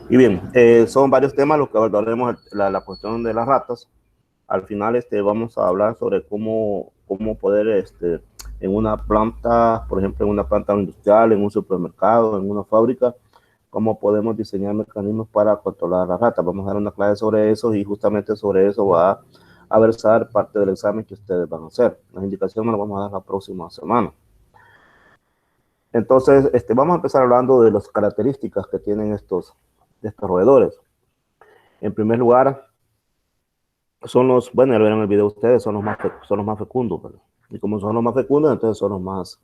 Y bien, son varios temas los que abordaremos la cuestión de las ratas. Al final vamos a hablar sobre cómo poder en una planta, por ejemplo, en una planta industrial, en un supermercado, en una fábrica, cómo podemos diseñar mecanismos para controlar las ratas. Vamos a dar una clase sobre eso y justamente sobre eso va a versar parte del examen que ustedes van a hacer. Las indicaciones las vamos a dar la próxima semana. Entonces, vamos a empezar hablando de las características que tienen estos roedores. En primer lugar, bueno, ya lo vieron en el video ustedes, son los más fecundos, ¿verdad? Y como son los más fecundos, entonces son los más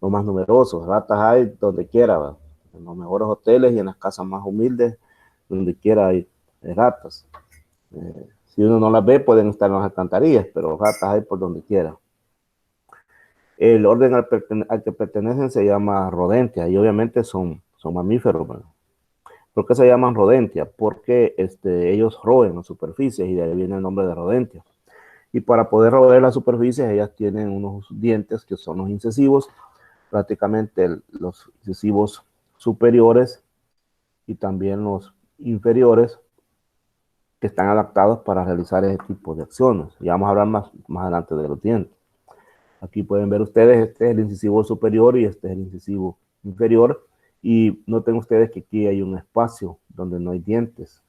numerosos. Ratas hay donde quiera, ¿verdad? En los mejores hoteles y en las casas más humildes, donde quiera hay ratas. Si uno no las ve, pueden estar en las alcantarillas, pero ratas hay por donde quiera. El orden al que pertenecen se llama Rodentia y obviamente son mamíferos, ¿verdad? ¿Por qué se llaman Rodentia? Porque ellos roen las superficies y de ahí viene el nombre de Rodentia. Y para poder roer las superficies, ellas tienen unos dientes que son los incisivos, prácticamente los incisivos superiores y también los inferiores, que están adaptados para realizar ese tipo de acciones. Y vamos a hablar más adelante de los dientes. Aquí pueden ver ustedes, este es el incisivo superior y este es el incisivo inferior. Y noten ustedes que aquí hay un espacio donde no hay dientes.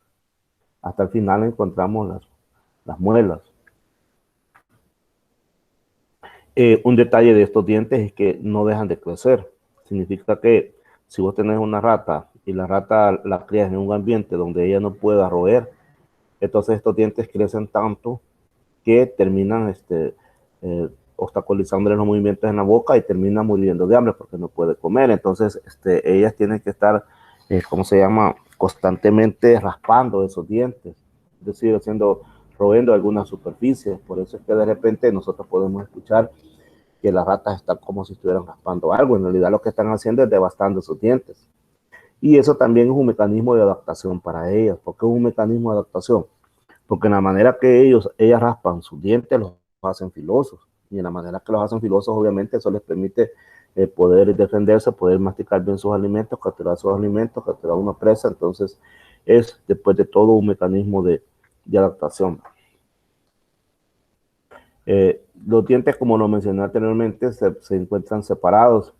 Hasta el final encontramos las muelas. Un detalle de estos dientes es que no dejan de crecer. Significa que si vos tenés una rata y la rata la crías en un ambiente donde ella no pueda roer, entonces estos dientes crecen tanto que terminan obstaculizándole los movimientos en la boca y termina muriendo de hambre porque no puede comer. Entonces ellas tienen que estar, ¿cómo se llama?, constantemente raspando esos dientes, es decir, roendo algunas superficies. Por eso es que de repente nosotros podemos escuchar que las ratas están como si estuvieran raspando algo. En realidad lo que están haciendo es devastando sus dientes. Y eso también es un mecanismo de adaptación para ellas. ¿Por qué es un mecanismo de adaptación? Porque en la manera que ellas raspan sus dientes, los hacen filosos. Y en la manera que los hacen filosos, obviamente, eso les permite poder defenderse, poder masticar bien sus alimentos, capturar una presa. Entonces, es después de todo un mecanismo de adaptación. Los dientes, como lo mencioné anteriormente, se encuentran separados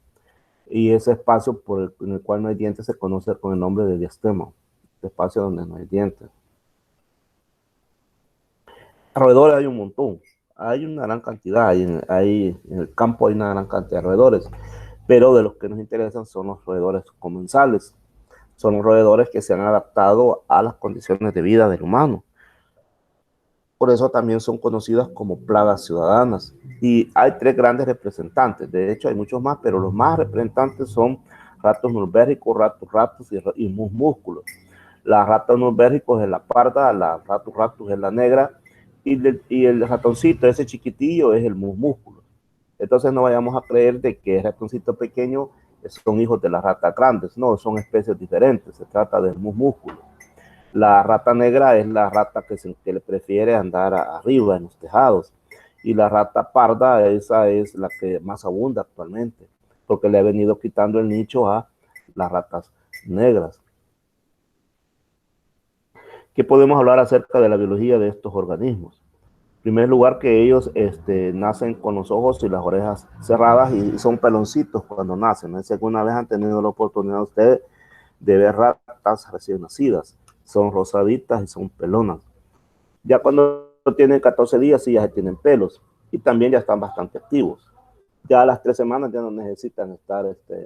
y ese espacio en el cual no hay dientes se conoce con el nombre de diastema, este espacio donde no hay dientes. Roedores hay un montón, hay una gran cantidad, en el campo hay una gran cantidad de roedores, pero de los que nos interesan son los roedores comensales, son los roedores que se han adaptado a las condiciones de vida del humano. Por eso también son conocidas como plagas ciudadanas. Y hay tres grandes representantes. De hecho, hay muchos más, pero los más representantes son ratos nurbérricos, ratus raptus y mus músculos. La rata nurbérricos es la parda, la ratus raptus es la negra y el ratoncito, ese chiquitillo, es el mus músculo. Entonces no vayamos a creer de que el ratoncito pequeño son hijos de las ratas grandes. No, son especies diferentes. Se trata del mus músculo. La rata negra es la rata que le prefiere andar arriba en los tejados. Y la rata parda, esa es la que más abunda actualmente, porque le ha venido quitando el nicho a las ratas negras. ¿Qué podemos hablar acerca de la biología de estos organismos? En primer lugar, que ellos nacen con los ojos y las orejas cerradas y son peloncitos cuando nacen. ¿No? Si alguna vez han tenido la oportunidad ustedes de ver ratas recién nacidas, son rosaditas y son pelonas. Ya cuando tienen 14 días, sí, ya se tienen pelos y también ya están bastante activos. Ya a las 3 semanas ya no necesitan estar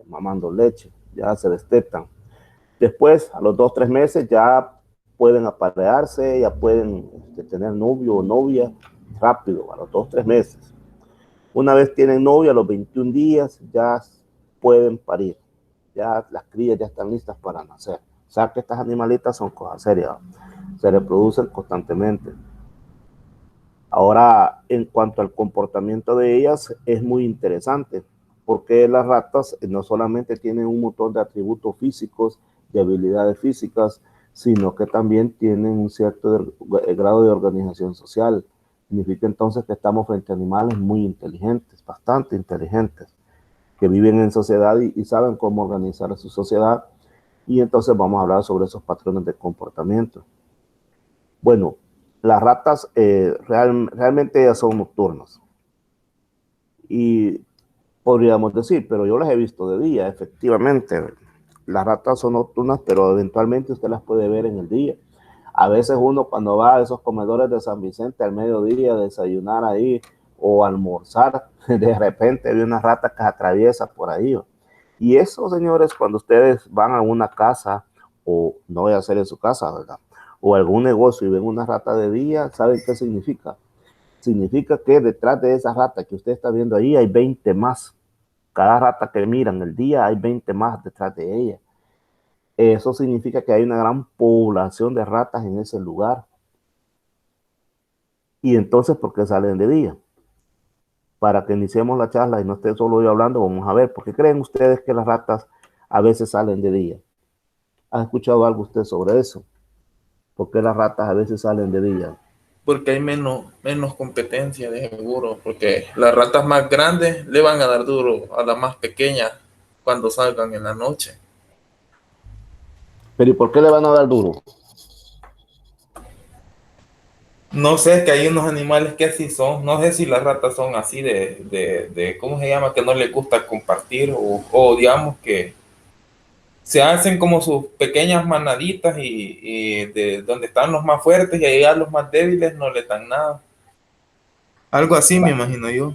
mamando leche, ya se destetan. Después, a los 2 o 3 meses, ya pueden aparearse, ya pueden tener novio o novia rápido, a los 2 o 3 meses. Una vez tienen novia, a los 21 días ya pueden parir. Ya las crías ya están listas para nacer. O sea que estas animalitas son cosas serias, se reproducen constantemente. Ahora, en cuanto al comportamiento de ellas, es muy interesante, porque las ratas no solamente tienen un montón de atributos físicos, de habilidades físicas, sino que también tienen un cierto grado de organización social. Significa entonces que estamos frente a animales muy inteligentes, bastante inteligentes, que viven en sociedad y saben cómo organizar su sociedad Y entonces vamos a hablar sobre esos patrones de comportamiento. Bueno, las ratas realmente ellas son nocturnas. Y podríamos decir, pero yo las he visto de día, efectivamente. Las ratas son nocturnas, pero eventualmente usted las puede ver en el día. A veces uno cuando va a esos comedores de San Vicente al mediodía a desayunar ahí o almorzar, de repente ve una rata que atraviesa por ahí. Y eso, señores, cuando ustedes van a una casa, o no voy a hacer en su casa, ¿verdad? O algún negocio y ven una rata de día, ¿saben qué significa? Significa que detrás de esa rata que usted está viendo ahí hay 20 más. Cada rata que miran el día hay 20 más detrás de ella. Eso significa que hay una gran población de ratas en ese lugar. Y entonces, ¿por qué salen de día? Para que iniciemos la charla y no esté solo yo hablando, vamos a ver, ¿por qué creen ustedes que las ratas a veces salen de día? ¿Ha escuchado algo usted sobre eso? ¿Por qué las ratas a veces salen de día? Porque hay menos competencia de seguro, porque las ratas más grandes le van a dar duro a las más pequeñas cuando salgan en la noche. Pero ¿y por qué le van a dar duro? No sé, es que hay unos animales que así son. No sé si las ratas son así ¿cómo se llama? Que no les gusta compartir o digamos que se hacen como sus pequeñas manaditas y de donde están los más fuertes y ahí a los más débiles no les dan nada. Algo así me Va, imagino yo.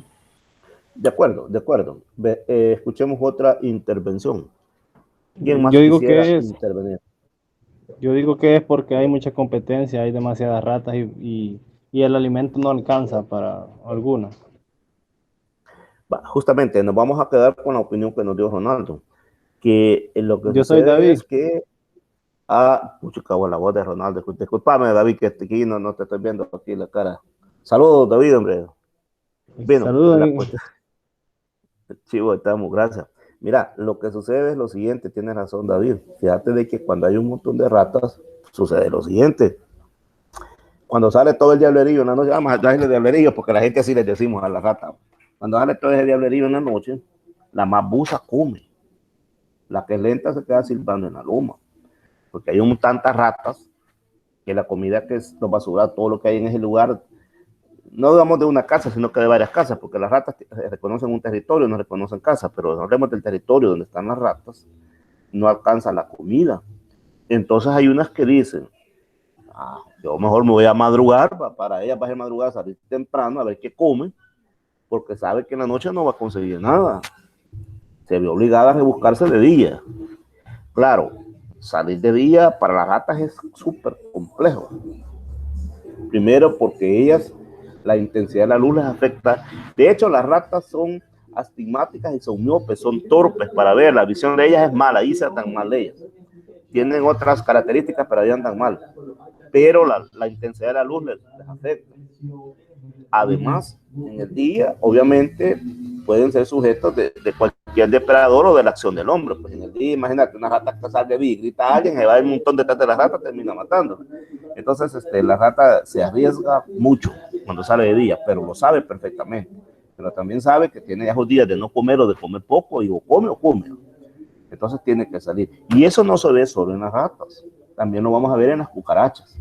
de acuerdo, de acuerdo. Escuchemos otra intervención. ¿Quién más Yo digo quisiera que es, intervenir? yo digo que es porque hay mucha competencia, hay demasiadas ratas y el alimento no alcanza para algunas. Va, justamente nos vamos a quedar con la opinión que nos dio Ronaldo, que lo que Yo soy sucede David. es que puchica, la voz de Ronaldo. Disculpame, David, que aquí no te estoy viendo aquí la cara. Saludos, David, hombre. Bueno, la Saludos. cuestión, chivo, estamos, gracias. Mira, lo que sucede es lo siguiente, tiene razón David. Fíjate de que cuando hay un montón de ratas, sucede lo siguiente. Cuando sale todo el diablerío en la noche, vamos a darle diablerío porque la gente así les decimos a la rata. Cuando sale todo ese diablerío en la noche, la más busa come. La que es lenta se queda silbando en la loma. Porque hay tantas ratas que la comida que es los basuras, todo lo que hay en ese lugar, no digamos de una casa, sino que de varias casas, porque las ratas reconocen un territorio, no reconocen casa, pero hablemos del territorio donde están las ratas, no alcanza la comida. Entonces hay unas que dicen, yo mejor me voy a madrugar, para ellas va a ser madrugar, salir temprano a ver qué comen, porque sabe que en la noche no va a conseguir nada. Se ve obligada a rebuscarse de día. Claro, salir de día para las ratas es súper complejo. Primero porque ellas, la intensidad de la luz les afecta. De hecho, las ratas son astigmáticas y son miopes, son torpes para ver. La visión de ellas es mala, ahí se andan mal ellas. Tienen otras características, pero ahí andan mal. Pero la intensidad de la luz les afecta. Además, en el día, obviamente, pueden ser sujetos de cualquier depredador o de la acción del hombre. Pues en el día, imagínate, una rata que sale de grita a alguien, se va un montón detrás de la rata, termina matando. Entonces, la rata se arriesga mucho cuando sale de día, pero lo sabe perfectamente. Pero también sabe que tiene esos días de no comer o de comer poco, y o come o come. Entonces tiene que salir. Y eso no se ve solo en las ratas, también lo vamos a ver en las cucarachas.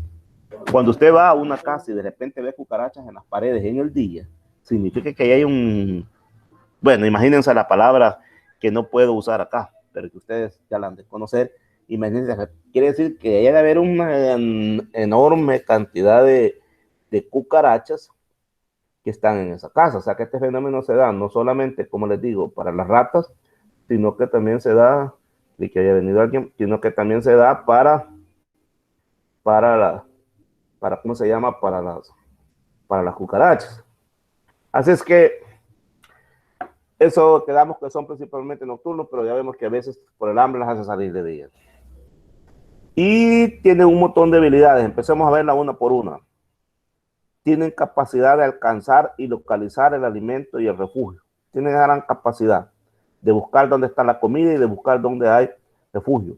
Cuando usted va a una casa y de repente ve cucarachas en las paredes en el día, significa que ahí hay bueno, imagínense la palabra que no puedo usar acá, pero que ustedes ya la han de conocer. Imagínense, quiere decir que hay de haber una enorme cantidad de cucarachas que están en esa casa. O sea que este fenómeno se da no solamente, como les digo, para las ratas, sino que también se da, de que haya venido alguien, sino que también se da para la, ¿cómo se llama? Para las cucarachas. Así es que eso quedamos que son principalmente nocturnos, pero ya vemos que a veces por el hambre las hace salir de día. Y tienen un montón de habilidades. Empecemos a verla una por una. Tienen capacidad de alcanzar y localizar el alimento y el refugio. Tienen gran capacidad de buscar dónde está la comida y de buscar dónde hay refugio.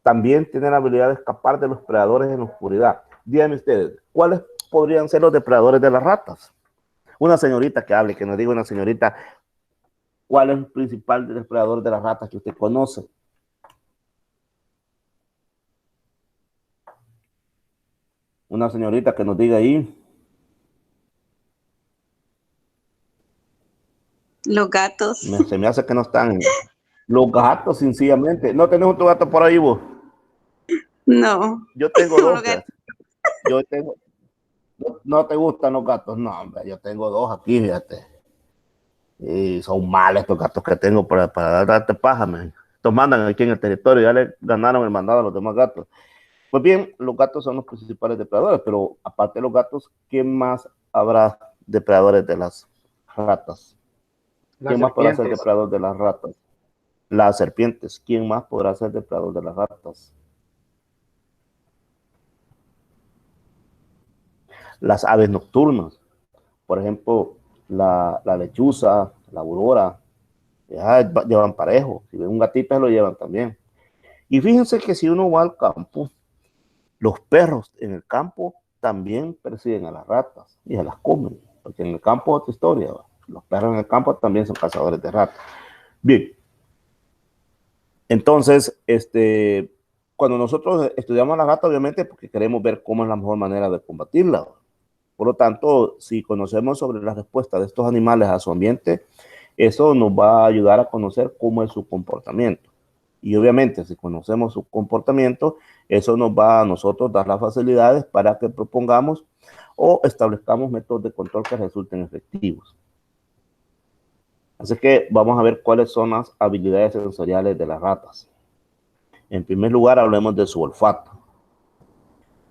También tienen la habilidad de escapar de los predadores en la oscuridad. Díganme ustedes, ¿cuáles podrían ser los depredadores de las ratas? Una señorita que hable, que nos diga una señorita, ¿cuál es el principal depredador de las ratas que usted conoce? Una señorita que nos diga ahí. Los gatos. Se me hace que no están. Los gatos, sencillamente. ¿No tenés otro gato por ahí vos? No. Yo tengo dos. Los gatos. Yo tengo. No te gustan los gatos. No, hombre, yo tengo dos aquí, fíjate. Y son malos estos gatos que tengo para darte paja, man. Estos mandan aquí en el territorio, ya le ganaron el mandado a los demás gatos. Pues bien, los gatos son los principales depredadores, pero aparte de los gatos, ¿quién más habrá depredadores de las ratas? ¿Quién más podrá ser depredador de las ratas? Las serpientes. ¿Quién más podrá ser depredador de las ratas? Las aves nocturnas. Por ejemplo, la lechuza, la aurora, ya llevan parejo. Si ven un gatito, lo llevan también. Y fíjense que si uno va al campo, los perros en el campo también persiguen a las ratas y se las comen. Porque en el campo es otra historia. ¿Va? Los perros en el campo también son cazadores de ratas. Bien. Entonces, cuando nosotros estudiamos la rata, obviamente, porque queremos ver cómo es la mejor manera de combatirla. Por lo tanto, si conocemos sobre la respuesta de estos animales a su ambiente, eso nos va a ayudar a conocer cómo es su comportamiento. Y obviamente, si conocemos su comportamiento, eso nos va a nosotros dar las facilidades para que propongamos o establezcamos métodos de control que resulten efectivos. Así que vamos a ver cuáles son las habilidades sensoriales de las ratas. En primer lugar, hablemos de su olfato.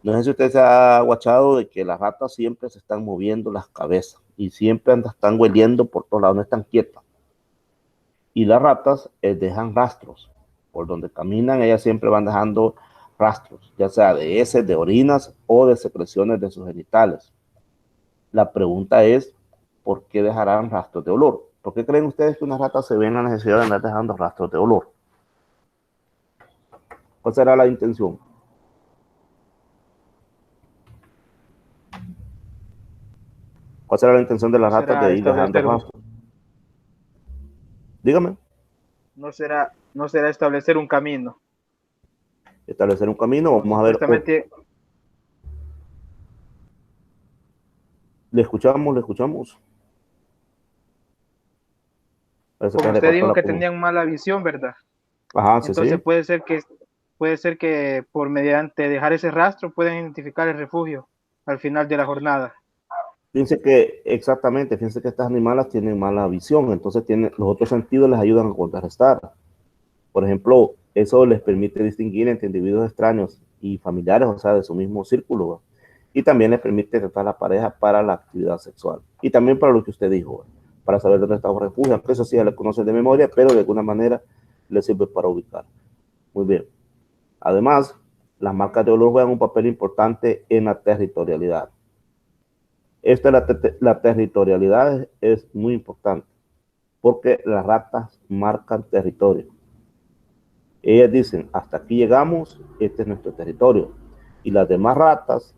No sé si usted se ha guachado de que las ratas siempre se están moviendo las cabezas y siempre están hueliendo por todos lados, no están quietas. Y las ratas dejan rastros. Por donde caminan, ellas siempre van dejando rastros, ya sea de heces, de orinas o de secreciones de sus genitales. La pregunta es, ¿por qué dejarán rastros de olor? ¿Por qué creen ustedes que una rata se ve en la necesidad de andar dejando rastros de olor? ¿Cuál será la intención? ¿Cuál será la intención de las ratas de ir dejando rastros? Dígame. No será establecer un camino. Establecer un camino, vamos a ver. Le escuchamos. Como usted dijo que tenían mala visión, ¿verdad? Ajá, sí, entonces sí. puede ser que por mediante dejar ese rastro puedan identificar el refugio al final de la jornada. Fíjense que estas animales tienen mala visión, entonces los otros sentidos les ayudan a contrarrestar. Por ejemplo, eso les permite distinguir entre individuos extraños y familiares, o sea, de su mismo círculo, ¿va? Y también les permite tratar a la pareja para la actividad sexual. Y también para lo que usted dijo, ¿va? Para saber dónde está un refugio, aunque eso sí ya le conocen de memoria, pero de alguna manera les sirve para ubicar. Muy bien. Además, las marcas de olor juegan un papel importante en la territorialidad. La territorialidad es muy importante porque las ratas marcan territorio. Ellas dicen, hasta aquí llegamos, este es nuestro territorio. Y las demás ratas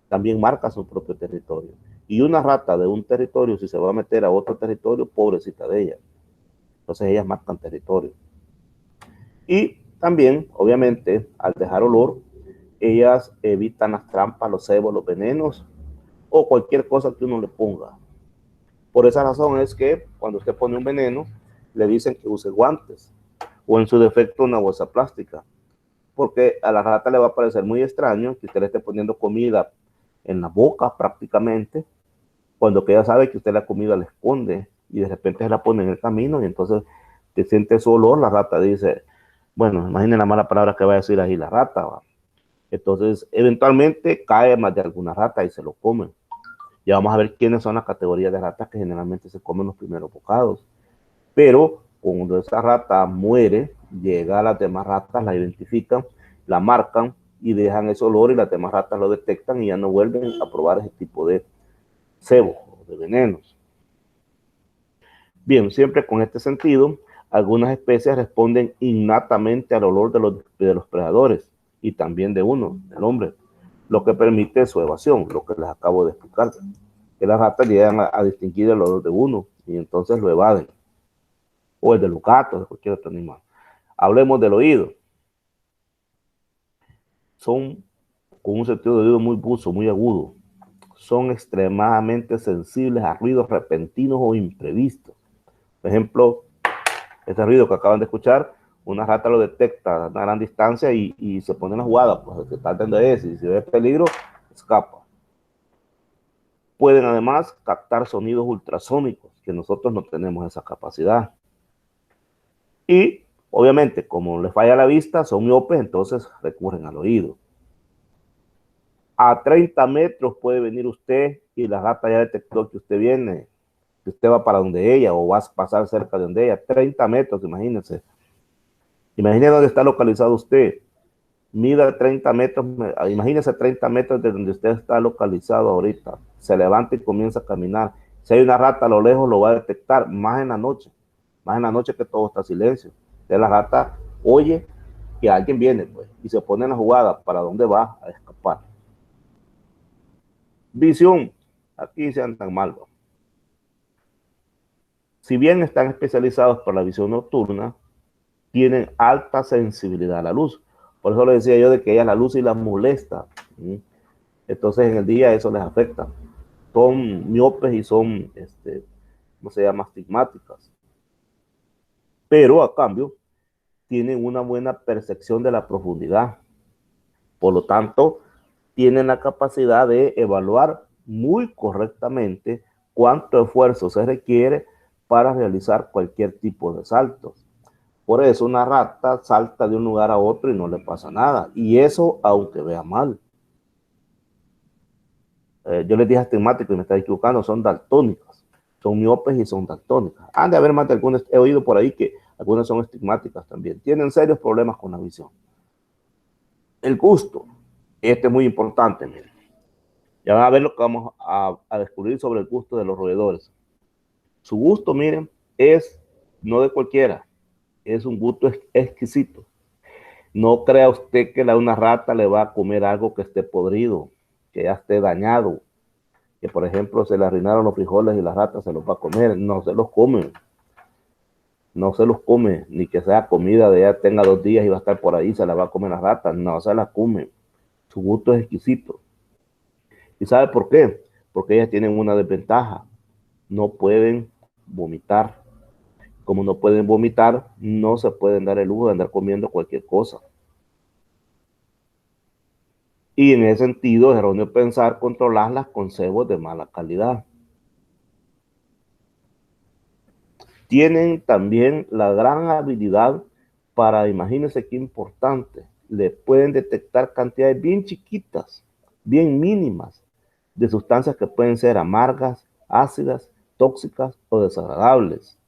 también marcan su propio territorio. Y una rata de un territorio, si se va a meter a otro territorio, pobrecita de ella. Entonces ellas marcan territorio. Y también, obviamente, al dejar olor, ellas evitan las trampas, los cebos, los venenos o cualquier cosa que uno le ponga. Por esa razón es que cuando usted pone un veneno, le dicen que use guantes o en su defecto una bolsa plástica, porque a la rata le va a parecer muy extraño que usted le esté poniendo comida en la boca prácticamente, cuando que ella sabe que usted la comida le esconde y de repente se la pone en el camino y entonces te siente su olor, la rata dice, bueno, imaginen la mala palabra que va a decir ahí la rata, ¿va? Entonces eventualmente cae más de alguna rata y se lo comen. Ya vamos a ver quiénes son las categorías de ratas que generalmente se comen los primeros bocados. Pero cuando esa rata muere, llega a las demás ratas, la identifican, la marcan y dejan ese olor y las demás ratas lo detectan y ya no vuelven a probar ese tipo de cebo, de venenos. Bien, siempre con este sentido, algunas especies responden innatamente al olor de los predadores y también de uno, del hombre, lo que permite su evasión, lo que les acabo de explicar, que las ratas llegan a distinguir el olor de uno y entonces lo evaden, o el de los gatos, de cualquier otro animal. Hablemos del oído. Son con un sentido de oído muy buzo, muy agudo. Son extremadamente sensibles a ruidos repentinos o imprevistos. Por ejemplo, este ruido que acaban de escuchar, una rata lo detecta a una gran distancia y se pone en la jugada, pues se trata de eso, y si ve peligro, escapa. Pueden además captar sonidos ultrasónicos, que nosotros no tenemos esa capacidad. Y obviamente, como les falla la vista, son miopes, entonces recurren al oído. A 30 metros puede venir usted y la rata ya detectó que usted viene, que usted va para donde ella o va a pasar cerca de donde ella. 30 metros, imagínense. Imagínese dónde está localizado usted. Mida 30 metros, imagínese 30 metros de donde usted está localizado ahorita. Se levanta y comienza a caminar. Si hay una rata a lo lejos, lo va a detectar, más en la noche que todo está silencio. Entonces la rata oye que alguien viene, pues, y se pone en la jugada para dónde va a escapar. Visión, aquí se andan mal, ¿no? Si bien están especializados por la visión nocturna, tienen alta sensibilidad a la luz. Por eso le decía yo de que ella la luz y las molesta. Entonces en el día eso les afecta. Son miopes y son, ¿cómo se llama? Astigmáticas. Pero a cambio tienen una buena percepción de la profundidad. Por lo tanto, tienen la capacidad de evaluar muy correctamente cuánto esfuerzo se requiere para realizar cualquier tipo de saltos. Por eso una rata salta de un lugar a otro y no le pasa nada. Y eso aunque vea mal. Yo les dije astigmático y me estaba equivocando, son daltónicas. Son miopes y son daltónicas. Han de haber más de algunas, he oído por ahí que algunas son estigmáticas también. Tienen serios problemas con la visión. El gusto. Este es muy importante, miren. Ya van a ver lo que vamos a descubrir sobre el gusto de los roedores. Su gusto, miren, es no de cualquiera. Es un gusto exquisito. No crea usted que una rata le va a comer algo que esté podrido, que ya esté dañado, que por ejemplo se le arruinaron los frijoles y la rata se los va a comer. No se los come. No se los come, ni que sea comida de ya tenga 2 días y va a estar por ahí, se la va a comer la rata. No se la come. Su gusto es exquisito. ¿Y sabe por qué? Porque ellas tienen una desventaja. No pueden vomitar. Como no pueden vomitar, no se pueden dar el lujo de andar comiendo cualquier cosa. Y en ese sentido es erróneo pensar controlarlas con cebos de mala calidad. Tienen también la gran habilidad para, imagínense qué importante, le pueden detectar cantidades bien chiquitas, bien mínimas, de sustancias que pueden ser amargas, ácidas, tóxicas o desagradables.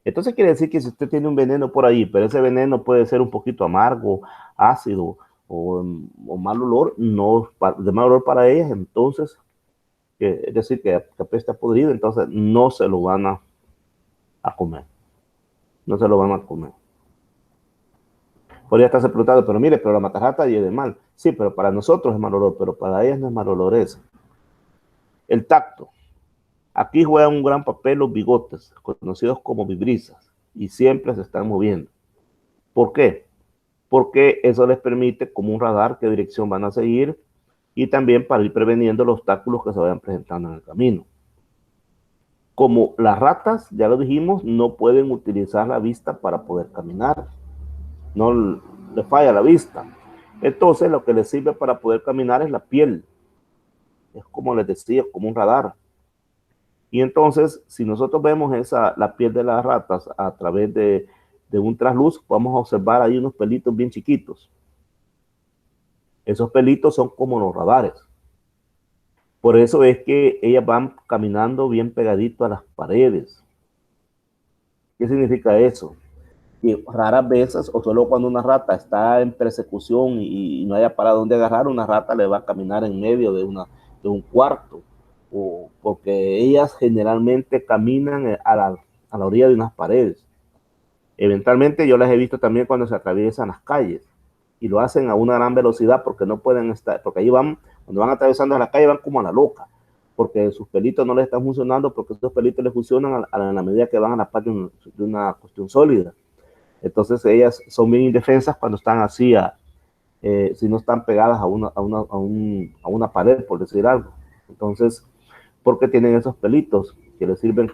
Entonces quiere decir que si usted tiene un veneno por ahí, pero ese veneno puede ser un poquito amargo, ácido o mal olor, no, de mal olor para ellas, entonces, es decir, que apesta podrido, entonces no se lo van a comer. No se lo van a comer. Podría estarse preguntando, pero mire, pero la matarrata y es de mal. Sí, pero para nosotros es mal olor, pero para ellas no es mal olor eso. El tacto. Aquí juegan un gran papel los bigotes, conocidos como vibrisas, y siempre se están moviendo. ¿Por qué? Porque eso les permite, como un radar, qué dirección van a seguir y también para ir preveniendo los obstáculos que se vayan presentando en el camino. Como las ratas, ya lo dijimos, no pueden utilizar la vista para poder caminar. No les falla la vista. Entonces, lo que les sirve para poder caminar es la piel. Es como les decía, como un radar. Y entonces, si nosotros vemos la piel de las ratas a través de un trasluz, vamos a observar ahí unos pelitos bien chiquitos. Esos pelitos son como los radares. Por eso es que ellas van caminando bien pegadito a las paredes. ¿Qué significa eso? Que raras veces, o solo cuando una rata está en persecución y no haya para dónde agarrar, una rata le va a caminar en medio de un cuarto. O porque ellas generalmente caminan a la orilla de unas paredes. Eventualmente yo las he visto también cuando se atraviesan las calles y lo hacen a una gran velocidad porque no pueden estar, porque ahí van, cuando van atravesando la calle van como a la loca, porque sus pelitos no les están funcionando, porque esos pelitos les funcionan a la medida que van a la parte de una cuestión sólida. Entonces ellas son bien indefensas cuando están así si no están pegadas a una pared, por decir algo. Entonces, porque tienen esos pelitos que les sirven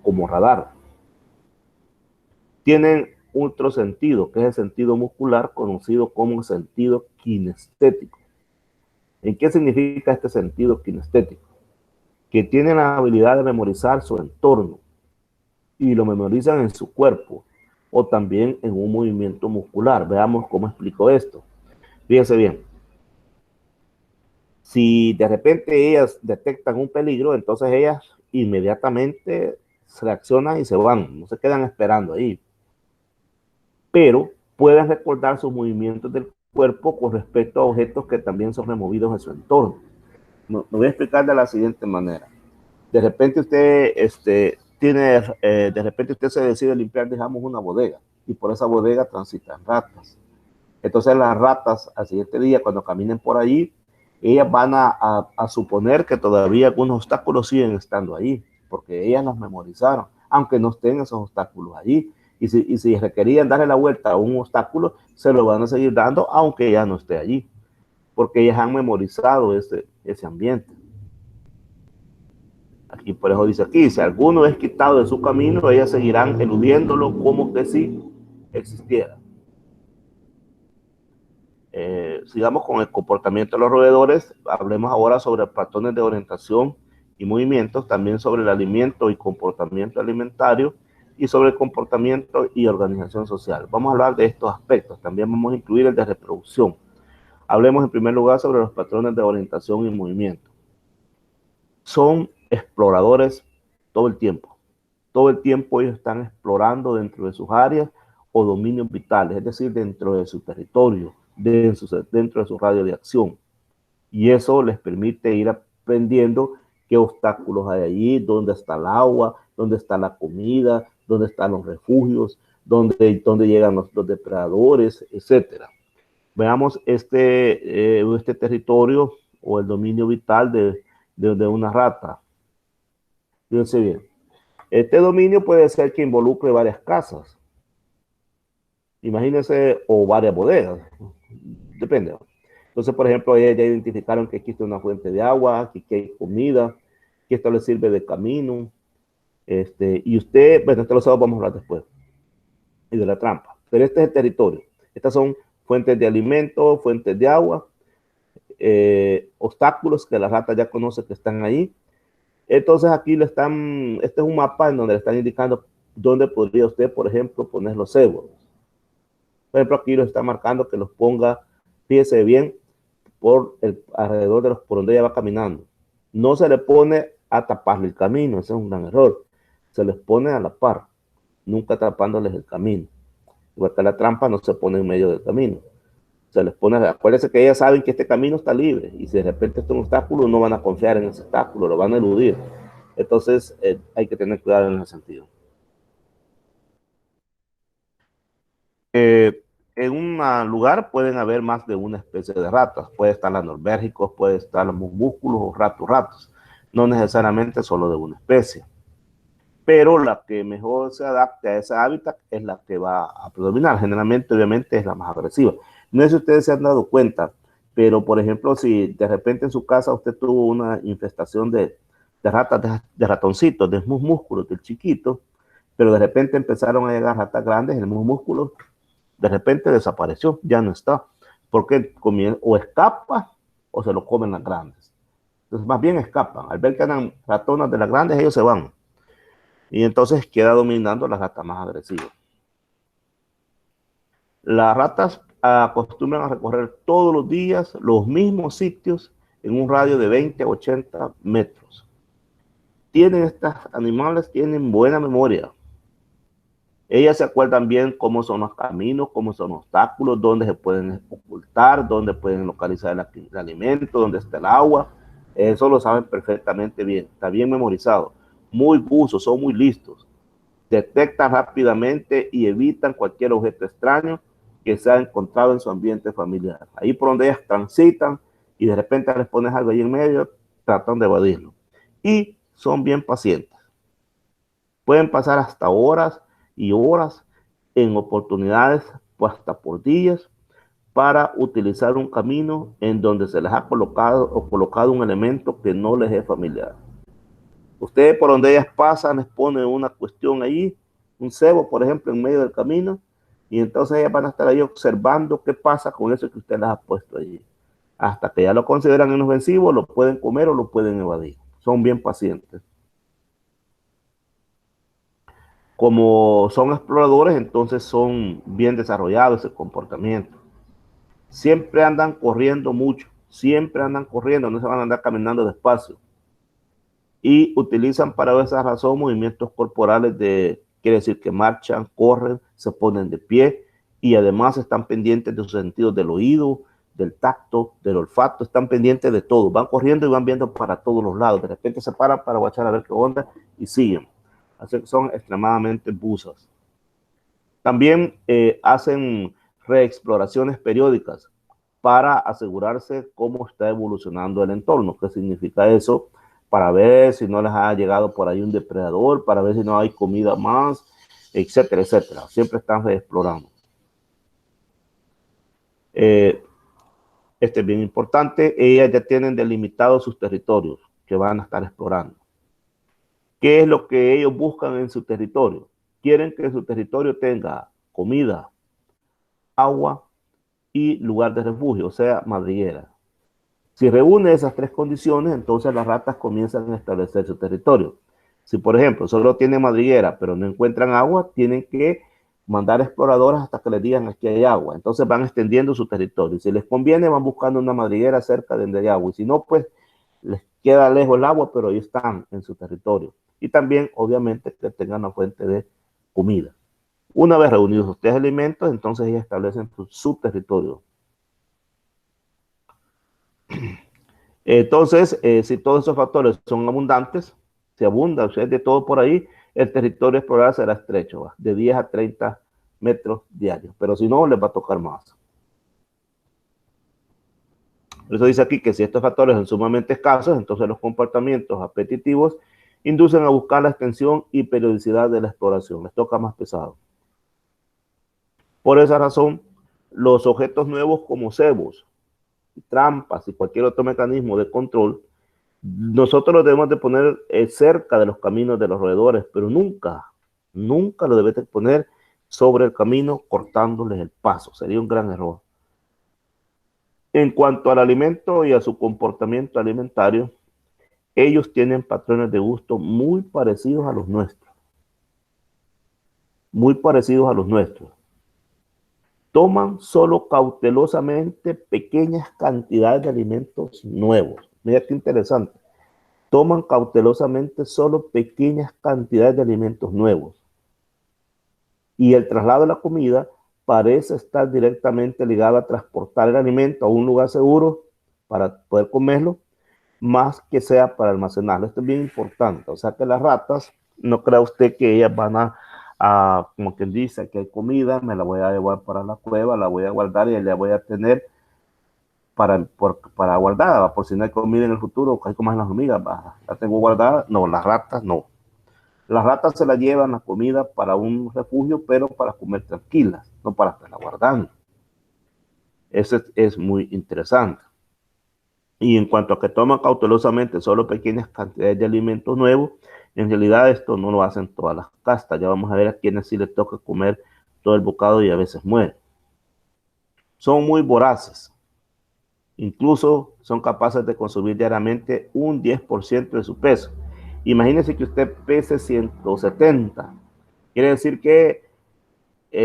como radar. Tienen otro sentido, que es el sentido muscular, conocido como sentido kinestético. ¿En qué significa este sentido kinestético? Que tienen la habilidad de memorizar su entorno y lo memorizan en su cuerpo o también en un movimiento muscular. Veamos cómo explico esto. Fíjense bien. Si de repente ellas detectan un peligro, entonces ellas inmediatamente reaccionan y se van, no se quedan esperando ahí. Pero pueden recordar sus movimientos del cuerpo con respecto a objetos que también son removidos en su entorno. Lo voy a explicar de la siguiente manera. De repente usted de repente usted se decide limpiar, digamos, una bodega, y por esa bodega transitan ratas. Entonces las ratas al siguiente día, cuando caminen por allí, ellas van a suponer que todavía algunos obstáculos siguen estando ahí, porque ellas los memorizaron, aunque no estén esos obstáculos allí. Y si requerían darle la vuelta a un obstáculo, se lo van a seguir dando, aunque ya no esté allí, porque ellas han memorizado ese ambiente. Aquí por eso dice aquí, si alguno es quitado de su camino, ellas seguirán eludiéndolo como que si existiera. Sigamos con el comportamiento de los roedores. Hablemos ahora sobre patrones de orientación y movimientos, también sobre el alimento y comportamiento alimentario, y sobre el comportamiento y organización social. Vamos a hablar de estos aspectos. También vamos a incluir el de reproducción. Hablemos en primer lugar sobre los patrones de orientación y movimiento. Son exploradores todo el tiempo. Todo el tiempo ellos están explorando dentro de sus áreas o dominios vitales, es decir, dentro de su territorio, dentro de su radio de acción. Y eso les permite ir aprendiendo qué obstáculos hay allí, dónde está el agua, dónde está la comida, dónde están los refugios, dónde llegan los depredadores, etc. Veamos este territorio o el dominio vital de una rata. Fíjense bien. Este dominio puede ser que involucre varias casas. Imagínense, o varias bodegas. Depende. Entonces, por ejemplo, ya identificaron que aquí está una fuente de agua, que aquí hay comida, que esto les sirve de camino. Y usted, bueno, esto lo vamos a hablar después. Y de la trampa. Pero este es el territorio. Estas son fuentes de alimento, fuentes de agua, obstáculos que la rata ya conoce que están ahí. Entonces aquí este es un mapa en donde le están indicando dónde podría usted, por ejemplo, poner los cebos. Por ejemplo, aquí lo está marcando que los ponga, fíjese bien, alrededor por donde ella va caminando. No se le pone a taparle el camino, ese es un gran error. Se les pone a la par, nunca atrapándoles el camino. Igual que la trampa no se pone en medio del camino. Se les pone, acuérdense que ellas saben que este camino está libre, y si de repente está un obstáculo, no van a confiar en ese obstáculo, lo van a eludir. Entonces hay que tener cuidado en ese sentido. En un lugar pueden haber más de una especie de ratas. Puede estar la norbérgicos, puede estar los músculos o ratos. No necesariamente solo de una especie. Pero la que mejor se adapte a ese hábitat es la que va a predominar. Generalmente, obviamente, es la más agresiva. No sé si ustedes se han dado cuenta, pero por ejemplo, si de repente en su casa usted tuvo una infestación de ratas, de ratoncitos, de músculos, del chiquito, pero de repente empezaron a llegar ratas grandes, el músculo de repente desapareció, ya no está, porque o escapa o se lo comen las grandes. Entonces más bien escapan, al ver que eran ratonas de las grandes, ellos se van, y entonces queda dominando la rata más agresiva. Las ratas acostumbran a recorrer todos los días los mismos sitios en un radio de 20 a 80 metros. Estos animales tienen buena memoria. Ellas se acuerdan bien cómo son los caminos, cómo son los obstáculos, dónde se pueden ocultar, dónde pueden localizar el alimento, dónde está el agua. Eso lo saben perfectamente bien. Está bien memorizado. Muy buzos, son muy listos. Detectan rápidamente y evitan cualquier objeto extraño que se ha encontrado en su ambiente familiar. Ahí por donde ellas transitan y de repente les pones algo ahí en medio, tratan de evadirlo. Y son bien pacientes. Pueden pasar hasta horas y horas, en oportunidades, pues hasta por días, para utilizar un camino en donde se les ha colocado un elemento que no les es familiar. Ustedes por donde ellas pasan les ponen una cuestión ahí, un cebo, por ejemplo, en medio del camino, y entonces ellas van a estar ahí observando qué pasa con eso que usted les ha puesto allí. Hasta que ya lo consideran inofensivo, lo pueden comer o lo pueden evadir. Son bien pacientes. Como son exploradores, entonces son bien desarrollados ese comportamiento. Siempre andan corriendo mucho, siempre andan corriendo, no se van a andar caminando despacio. Y utilizan para esa razón movimientos corporales quiere decir que marchan, corren, se ponen de pie y además están pendientes de sus sentidos del oído, del tacto, del olfato, están pendientes de todo, van corriendo y van viendo para todos los lados, de repente se paran para guachar a ver qué onda y siguen. Así que son extremadamente buzas. También hacen reexploraciones periódicas para asegurarse cómo está evolucionando el entorno. ¿Qué significa eso? Para ver si no les ha llegado por ahí un depredador, para ver si no hay comida más, etcétera, etcétera. Siempre están reexplorando. Este es bien importante. Ellas ya tienen delimitados sus territorios que van a estar explorando. ¿Qué es lo que ellos buscan en su territorio? Quieren que su territorio tenga comida, agua y lugar de refugio, o sea, madriguera. Si reúne esas tres condiciones, entonces las ratas comienzan a establecer su territorio. Si, por ejemplo, solo tienen madriguera, pero no encuentran agua, tienen que mandar exploradores hasta que les digan aquí hay agua. Entonces van extendiendo su territorio. Si les conviene, van buscando una madriguera cerca de donde hay agua. Y si no, pues les queda lejos el agua, pero ahí están en su territorio. Y también, obviamente, que tengan una fuente de comida. Una vez reunidos los tres elementos, entonces ellos establecen su territorio. Entonces, si todos esos factores son abundantes, si abunda, o sea, de todo por ahí, el territorio explorar será estrecho, ¿va? De 10 a 30 metros diarios. Pero si no, les va a tocar más. Por eso dice aquí que si estos factores son sumamente escasos, entonces los comportamientos apetitivos inducen a buscar la extensión y periodicidad de la exploración. Les toca más pesado. Por esa razón, los objetos nuevos como cebos, trampas y cualquier otro mecanismo de control, nosotros los debemos de poner cerca de los caminos de los roedores, pero nunca lo debes de poner sobre el camino cortándoles el paso. Sería un gran error. En cuanto al alimento y a su comportamiento alimentario, ellos tienen patrones de gusto muy parecidos a los nuestros. Muy parecidos a los nuestros. Toman solo cautelosamente pequeñas cantidades de alimentos nuevos. Mira qué interesante. Toman cautelosamente solo pequeñas cantidades de alimentos nuevos. Y el traslado de la comida parece estar directamente ligado a transportar el alimento a un lugar seguro para poder comerlo, más que sea para almacenarlo. Esto es bien importante. O sea que las ratas, no crea usted que ellas van como quien dice, que hay comida, me la voy a llevar para la cueva, la voy a guardar y la voy a tener para guardada, por si no hay comida en el futuro, hay como en las hormigas, la tengo guardada. No, las ratas no. Las ratas se la llevan la comida para un refugio, pero para comer tranquilas, no para estarla guardando. Eso es muy interesante. Y en cuanto a que toman cautelosamente solo pequeñas cantidades de alimentos nuevos, en realidad esto no lo hacen todas las castas. Ya vamos a ver a quienes sí les toca comer todo el bocado y a veces mueren. Son muy voraces. Incluso son capaces de consumir diariamente un 10% de su peso. Imagínense que usted pese 170. Quiere decir que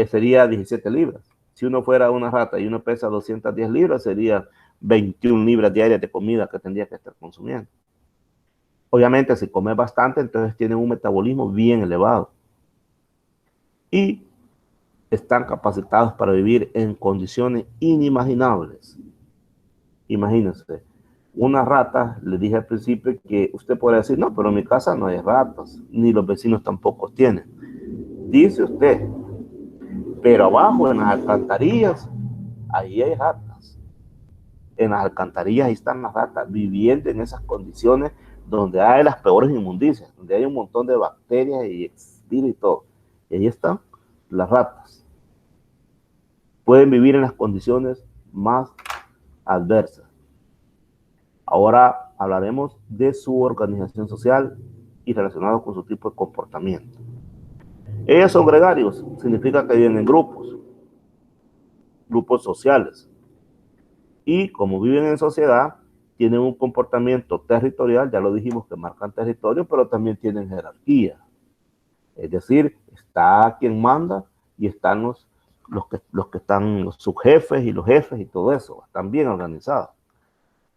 sería 17 libras. Si uno fuera una rata y uno pesa 210 libras, sería 21 libras diarias de comida que tendría que estar consumiendo. Obviamente, si come bastante, entonces tienen un metabolismo bien elevado. Y están capacitados para vivir en condiciones inimaginables. Imagínense, una rata, le dije al principio que usted puede decir, no, pero en mi casa no hay ratas, ni los vecinos tampoco tienen. Dice usted, pero abajo en las alcantarillas, ahí hay ratas. En las alcantarillas ahí están las ratas, viviendo en esas condiciones donde hay las peores inmundicias, donde hay un montón de bacterias y y todo. Y ahí están las ratas. Pueden vivir en las condiciones más adversas. Ahora hablaremos de su organización social y relacionado con su tipo de comportamiento. Ellos son gregarios, significa que viven en grupos sociales. Y como viven en sociedad, tienen un comportamiento territorial, ya lo dijimos que marcan territorio, pero también tienen jerarquía. Es decir, está quien manda y están los que están los subjefes y los jefes y todo eso, están bien organizados.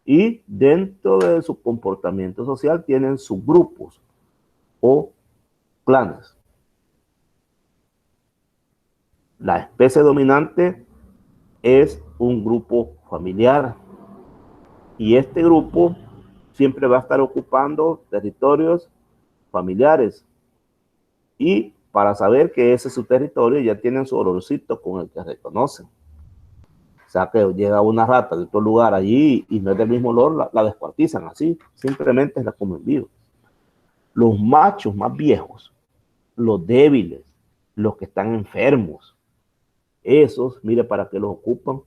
Y dentro de su comportamiento social tienen subgrupos o clanes. La especie dominante es un grupo familiar y este grupo siempre va a estar ocupando territorios familiares y para saber que ese es su territorio ya tienen su olorcito con el que reconocen. O sea que llega una rata de otro lugar allí y no es del mismo olor, la descuartizan así, simplemente la comen viva. Los machos más viejos, los débiles, los que están enfermos, esos, mire, para qué los ocupan,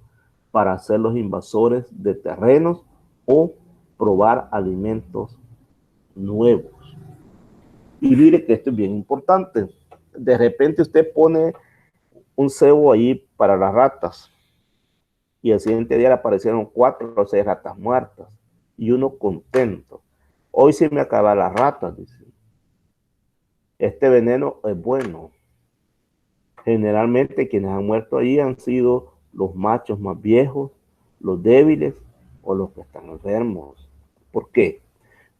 para ser los invasores de terrenos o probar alimentos nuevos. Y mire que esto es bien importante. De repente usted pone un cebo ahí para las ratas y el siguiente día le aparecieron 4 o 6 ratas muertas y uno contento. Hoy se me acaban las ratas, dice. Este veneno es bueno. Generalmente quienes han muerto ahí han sido los machos más viejos, los débiles o los que están enfermos. ¿Por qué?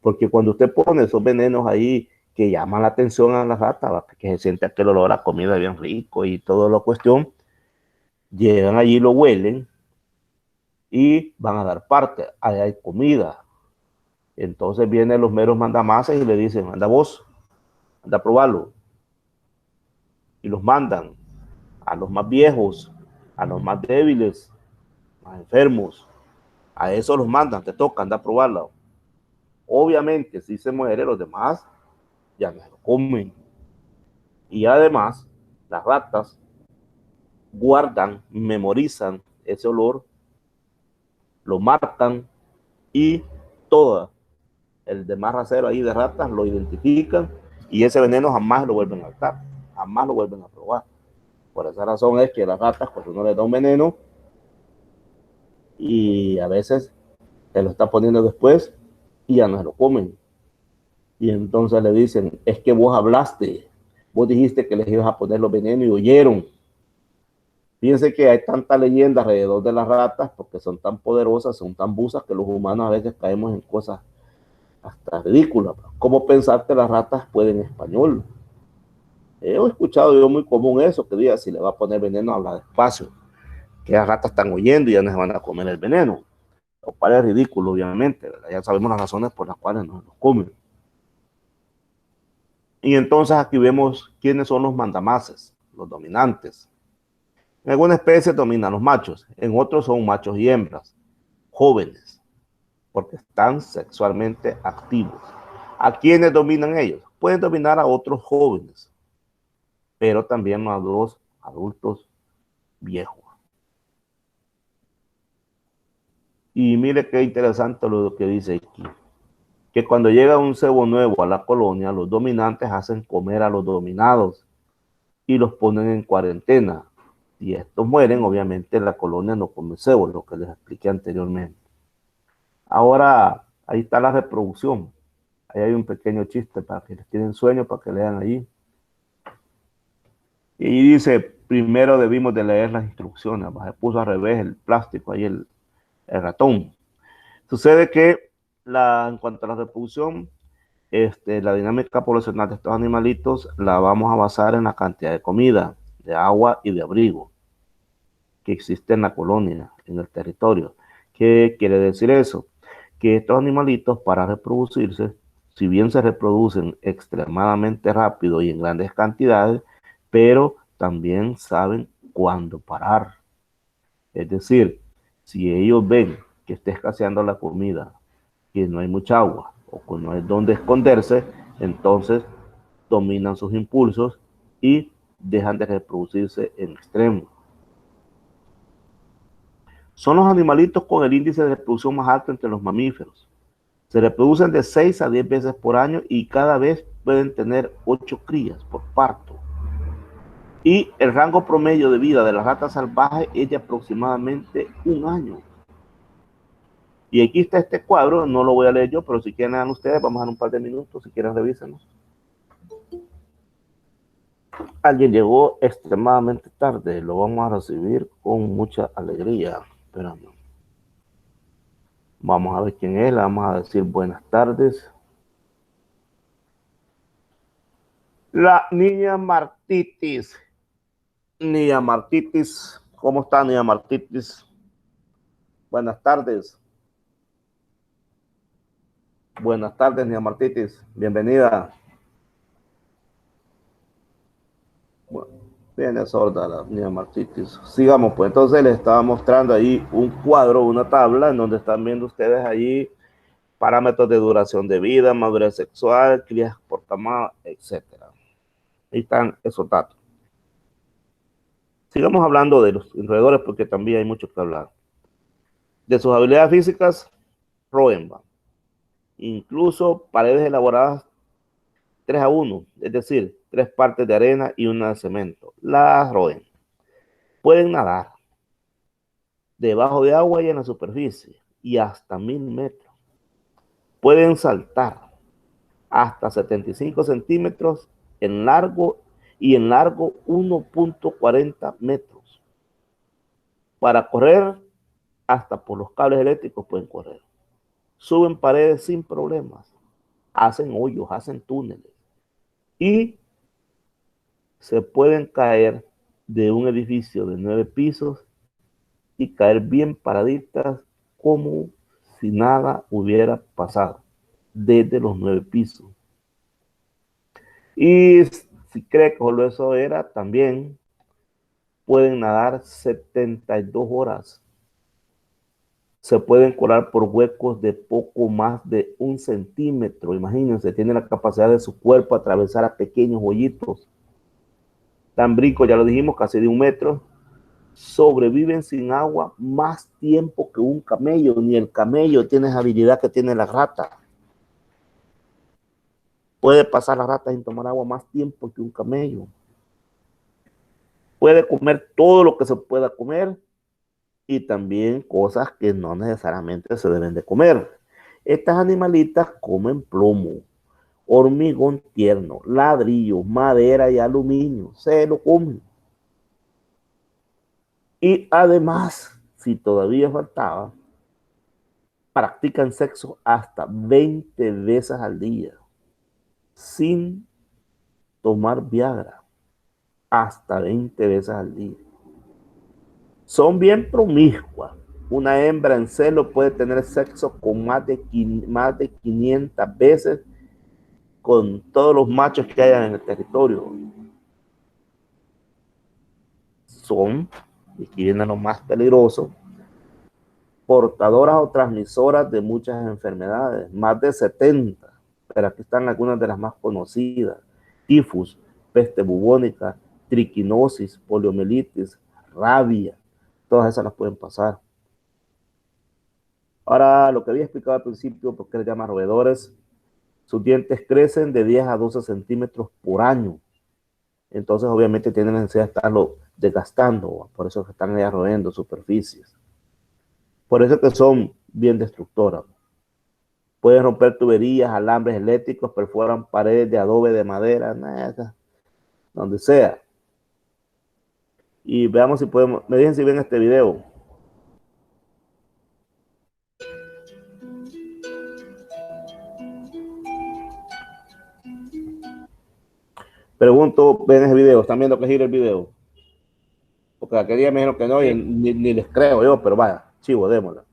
Porque cuando usted pone esos venenos ahí que llaman la atención a las ratas, que se siente aquel olor a comida bien rico y toda la cuestión, llegan allí, lo huelen y van a dar parte. Ahí hay comida. Entonces vienen los meros mandamases y le dicen, anda vos, anda a probarlo. Y los mandan a los más viejos, a los más débiles, más enfermos. A eso los mandan, te toca, anda a probarlo. Obviamente, si se muere, los demás ya no lo comen. Y además, las ratas guardan, memorizan ese olor, lo marcan y todo el demás rasero ahí de ratas lo identifican y ese veneno jamás lo vuelven a hartar, jamás lo vuelven a probar. Por esa razón es que las ratas, cuando uno les da un veneno y a veces se lo está poniendo después y ya no se lo comen. Y entonces le dicen, es que vos hablaste, vos dijiste que les ibas a poner los venenos y oyeron. Fíjense que hay tanta leyenda alrededor de las ratas porque son tan poderosas, son tan busas que los humanos a veces caemos en cosas hasta ridículas. ¿Cómo pensar que las ratas pueden español? He escuchado yo muy común eso, que diga, si le va a poner veneno, habla despacio, que las ratas están oyendo y ya no se van a comer el veneno, lo cual es ridículo, obviamente, ¿verdad? Ya sabemos las razones por las cuales no lo comen. Y entonces aquí vemos quiénes son los mandamases, los dominantes. En algunas especies dominan los machos, en otros son machos y hembras, jóvenes, porque están sexualmente activos. ¿A quiénes dominan ellos? Pueden dominar a otros jóvenes, pero también a los adultos viejos. Y mire qué interesante lo que dice aquí, que cuando llega un cebo nuevo a la colonia, los dominantes hacen comer a los dominados y los ponen en cuarentena. Si estos mueren, obviamente la colonia no come cebo, lo que les expliqué anteriormente. Ahora, ahí está la reproducción. Ahí hay un pequeño chiste para que les tienen sueño, para que lean ahí. Y dice, primero debimos de leer las instrucciones. Se puso al revés el plástico, ahí el ratón. Sucede que en cuanto a la reproducción, la dinámica poblacional de estos animalitos la vamos a basar en la cantidad de comida, de agua y de abrigo que existe en la colonia, en el territorio. ¿Qué quiere decir eso? Que estos animalitos para reproducirse, si bien se reproducen extremadamente rápido y en grandes cantidades, pero también saben cuándo parar. Es decir, si ellos ven que está escaseando la comida, que no hay mucha agua o que no hay dónde esconderse, entonces dominan sus impulsos y dejan de reproducirse en extremo. Son los animalitos con el índice de reproducción más alto entre los mamíferos. Se reproducen de 6 a 10 veces por año y cada vez pueden tener 8 crías por parto. Y el rango promedio de vida de las ratas salvajes es de aproximadamente 1 año. Y aquí está este cuadro, no lo voy a leer yo, pero si quieren leer ustedes, vamos a dar un par de minutos, si quieren revísenos. Alguien llegó extremadamente tarde, lo vamos a recibir con mucha alegría. Espérame. Vamos a ver quién es, le vamos a decir buenas tardes. La niña Martitis. Niña Martitis, ¿cómo está niña Martitis? Buenas tardes. Buenas tardes, niña Martitis. Bienvenida. Bueno, viene sorda la niña Martitis. Sigamos, pues entonces les estaba mostrando ahí un cuadro, una tabla, en donde están viendo ustedes allí parámetros de duración de vida, madurez sexual, crías por tamaño, etc. Ahí están esos datos. Sigamos hablando de los roedores porque también hay mucho que hablar. De sus habilidades físicas, roen. Incluso paredes elaboradas 3-1, es decir, 3 partes de arena y una de cemento. Las roen. Pueden nadar debajo de agua y en la superficie y hasta 1000 metros. Pueden saltar hasta 75 centímetros en largo y en largo 1.40 metros. Para correr, hasta por los cables eléctricos pueden correr. Suben paredes sin problemas. Hacen hoyos, hacen túneles. Y se pueden caer de un edificio de 9 pisos y caer bien paraditas como si nada hubiera pasado desde los 9 pisos. Y si cree que solo eso era, también pueden nadar 72 horas. Se pueden colar por huecos de poco más de 1 centímetro. Imagínense, tiene la capacidad de su cuerpo atravesar a pequeños hoyitos. Dan brinco, ya lo dijimos, casi de 1 metro. Sobreviven sin agua más tiempo que un camello. Ni el camello tiene esa habilidad que tiene la rata. Puede pasar la rata sin tomar agua más tiempo que un camello. Puede comer todo lo que se pueda comer y también cosas que no necesariamente se deben de comer. Estas animalitas comen plomo, hormigón tierno, ladrillo, madera y aluminio. Se lo comen. Y además, si todavía faltaba, practican sexo hasta 20 veces al día, sin tomar Viagra, hasta 20 veces al día. Son bien promiscuas. Una hembra en celo puede tener sexo con más de 500 veces con todos los machos que hayan en el territorio. Son, y aquí viene lo más peligroso, portadoras o transmisoras de muchas enfermedades, más de 70, pero aquí están algunas de las más conocidas: tifus, peste bubónica, triquinosis, poliomielitis, rabia, todas esas las pueden pasar. Ahora, lo que había explicado al principio, porque les llaman roedores, sus dientes crecen de 10 a 12 centímetros por año. Entonces, obviamente, tienen la necesidad de estarlo desgastando, por eso que están allá roendo superficies. Por eso que son bien destructoras. Pueden romper tuberías, alambres eléctricos, perforan paredes de adobe, de madera, nada, donde sea. Y veamos si podemos, me dicen si ven este video. Pregunto, ven ese video, ¿están viendo que gira el video? Porque aquel día me dijeron que no, y ni les creo yo, pero vaya, chivo, démosla.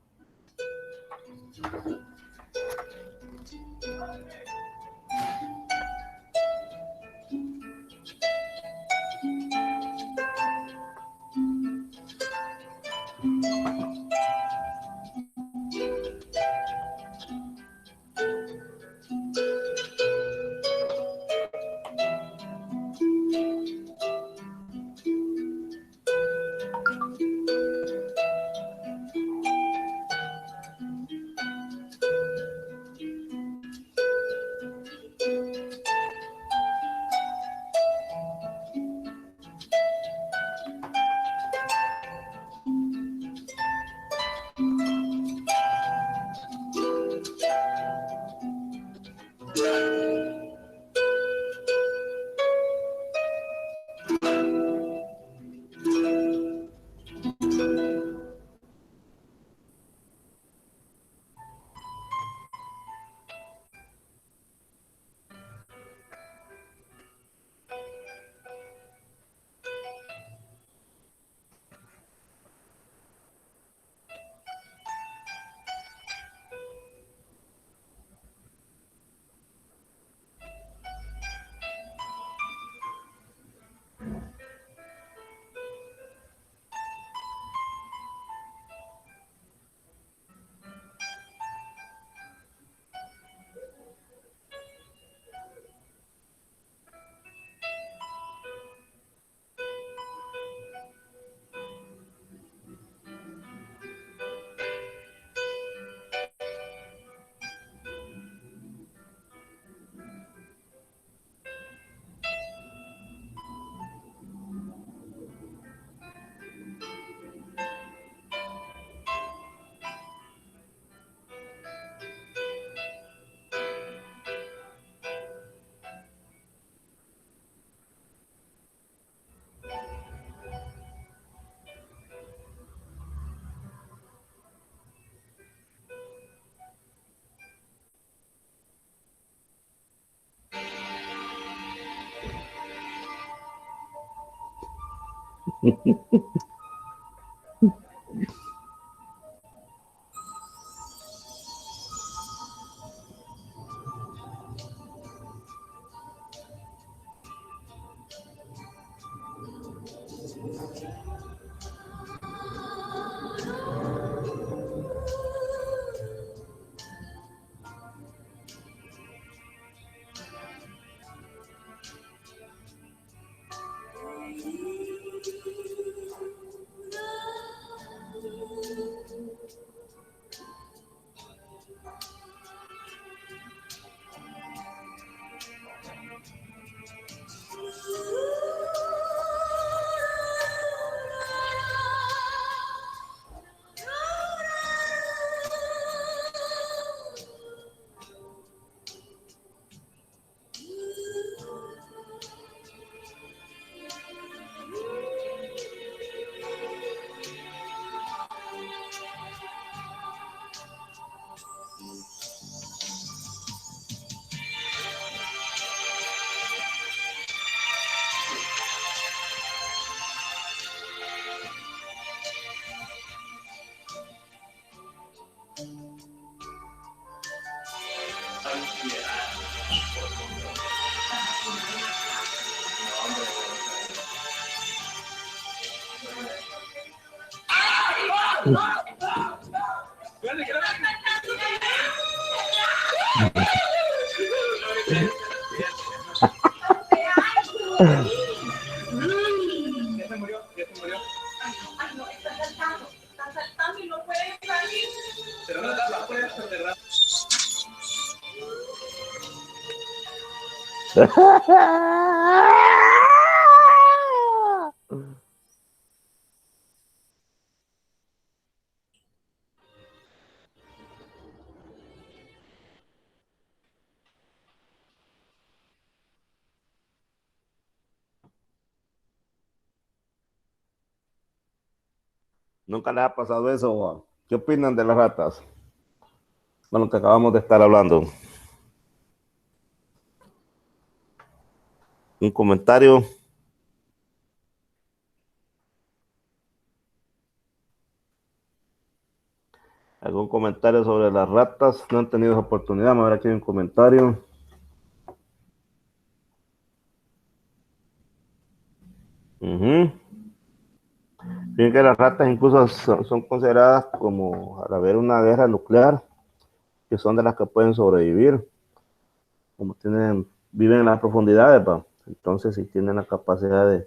Nunca les ha pasado eso, ¿va? ¿Qué opinan de las ratas? Bueno, que acabamos de estar hablando. Un comentario. ¿Algún comentario sobre las ratas? No han tenido esa oportunidad. Me ver aquí un comentario. Fíjense que las ratas incluso son consideradas como al haber una guerra nuclear, que son de las que pueden sobrevivir, como viven en las profundidades, ¿va? Entonces si tienen la capacidad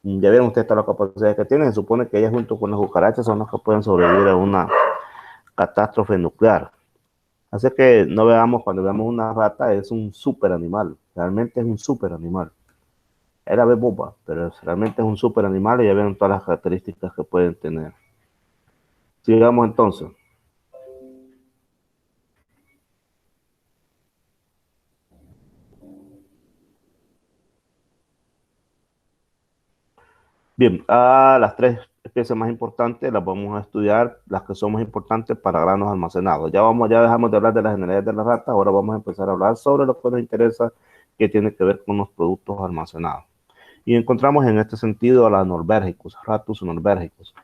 ya vieron ustedes todas las capacidades que tienen, se supone que ellas junto con las cucarachas son las que pueden sobrevivir a una catástrofe nuclear. Así que no veamos, cuando veamos una rata, es un super animal, realmente es un super animal. Era de boba, pero realmente es un super animal y ya ven todas las características que pueden tener. Sigamos entonces. Bien, las tres especies más importantes las vamos a estudiar, las que son más importantes para granos almacenados. Ya dejamos de hablar de las generalidades de las ratas, ahora vamos a empezar a hablar sobre lo que nos interesa, que tiene que ver con los productos almacenados. Y encontramos en este sentido a la Norbergicus, Ratus norbergicus.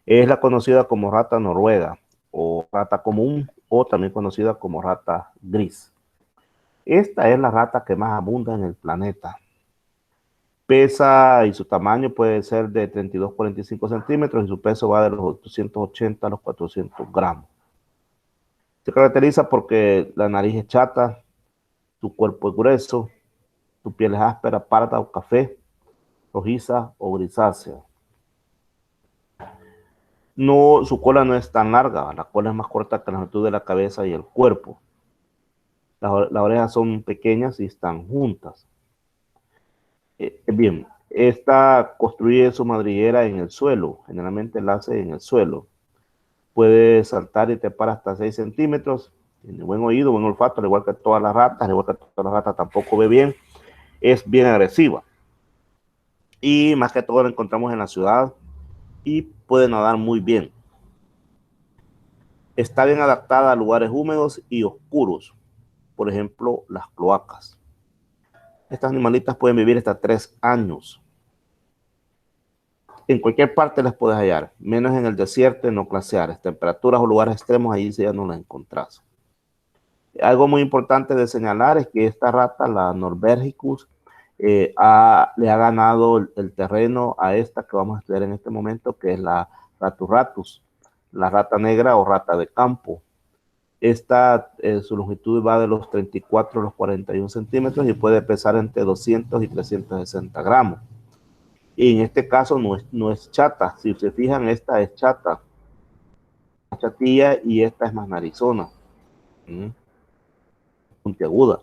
Es la conocida como rata noruega o rata común o también conocida como rata gris. Esta es la rata que más abunda en el planeta. Pesa y su tamaño puede ser de 32-45 centímetros y su peso va de los 880 a los 400 gramos. Se caracteriza porque la nariz es chata, su cuerpo es grueso, su piel es áspera, parda o café, rojiza o grisácea. No, su cola no es tan larga, la cola es más corta que la longitud de la cabeza y el cuerpo. Las orejas son pequeñas y están juntas. Bien, esta construye su madriguera en el suelo, generalmente la hace en el suelo. Puede saltar y trepar hasta 6 centímetros, tiene buen oído, buen olfato, al igual que todas las ratas, al igual que todas las ratas tampoco ve bien, es bien agresiva. Y más que todo la encontramos en la ciudad y puede nadar muy bien. Está bien adaptada a lugares húmedos y oscuros, por ejemplo, las cloacas. Estas animalitas pueden vivir hasta 3 años. en cualquier parte las puedes hallar, menos en el desierto, en los glaciares, temperaturas o lugares extremos, ahí sí ya no las encontrás. Algo muy importante de señalar es que esta rata, la Norbergicus, le ha ganado el terreno a esta que vamos a estudiar en este momento, que es la Ratus ratus, la rata negra o rata de campo. Esta, su longitud va de los 34 a los 41 centímetros y puede pesar entre 200 y 360 gramos. Y en este caso no es chata. Si se fijan, esta es chata, chatilla, y esta es más narizona, puntiaguda.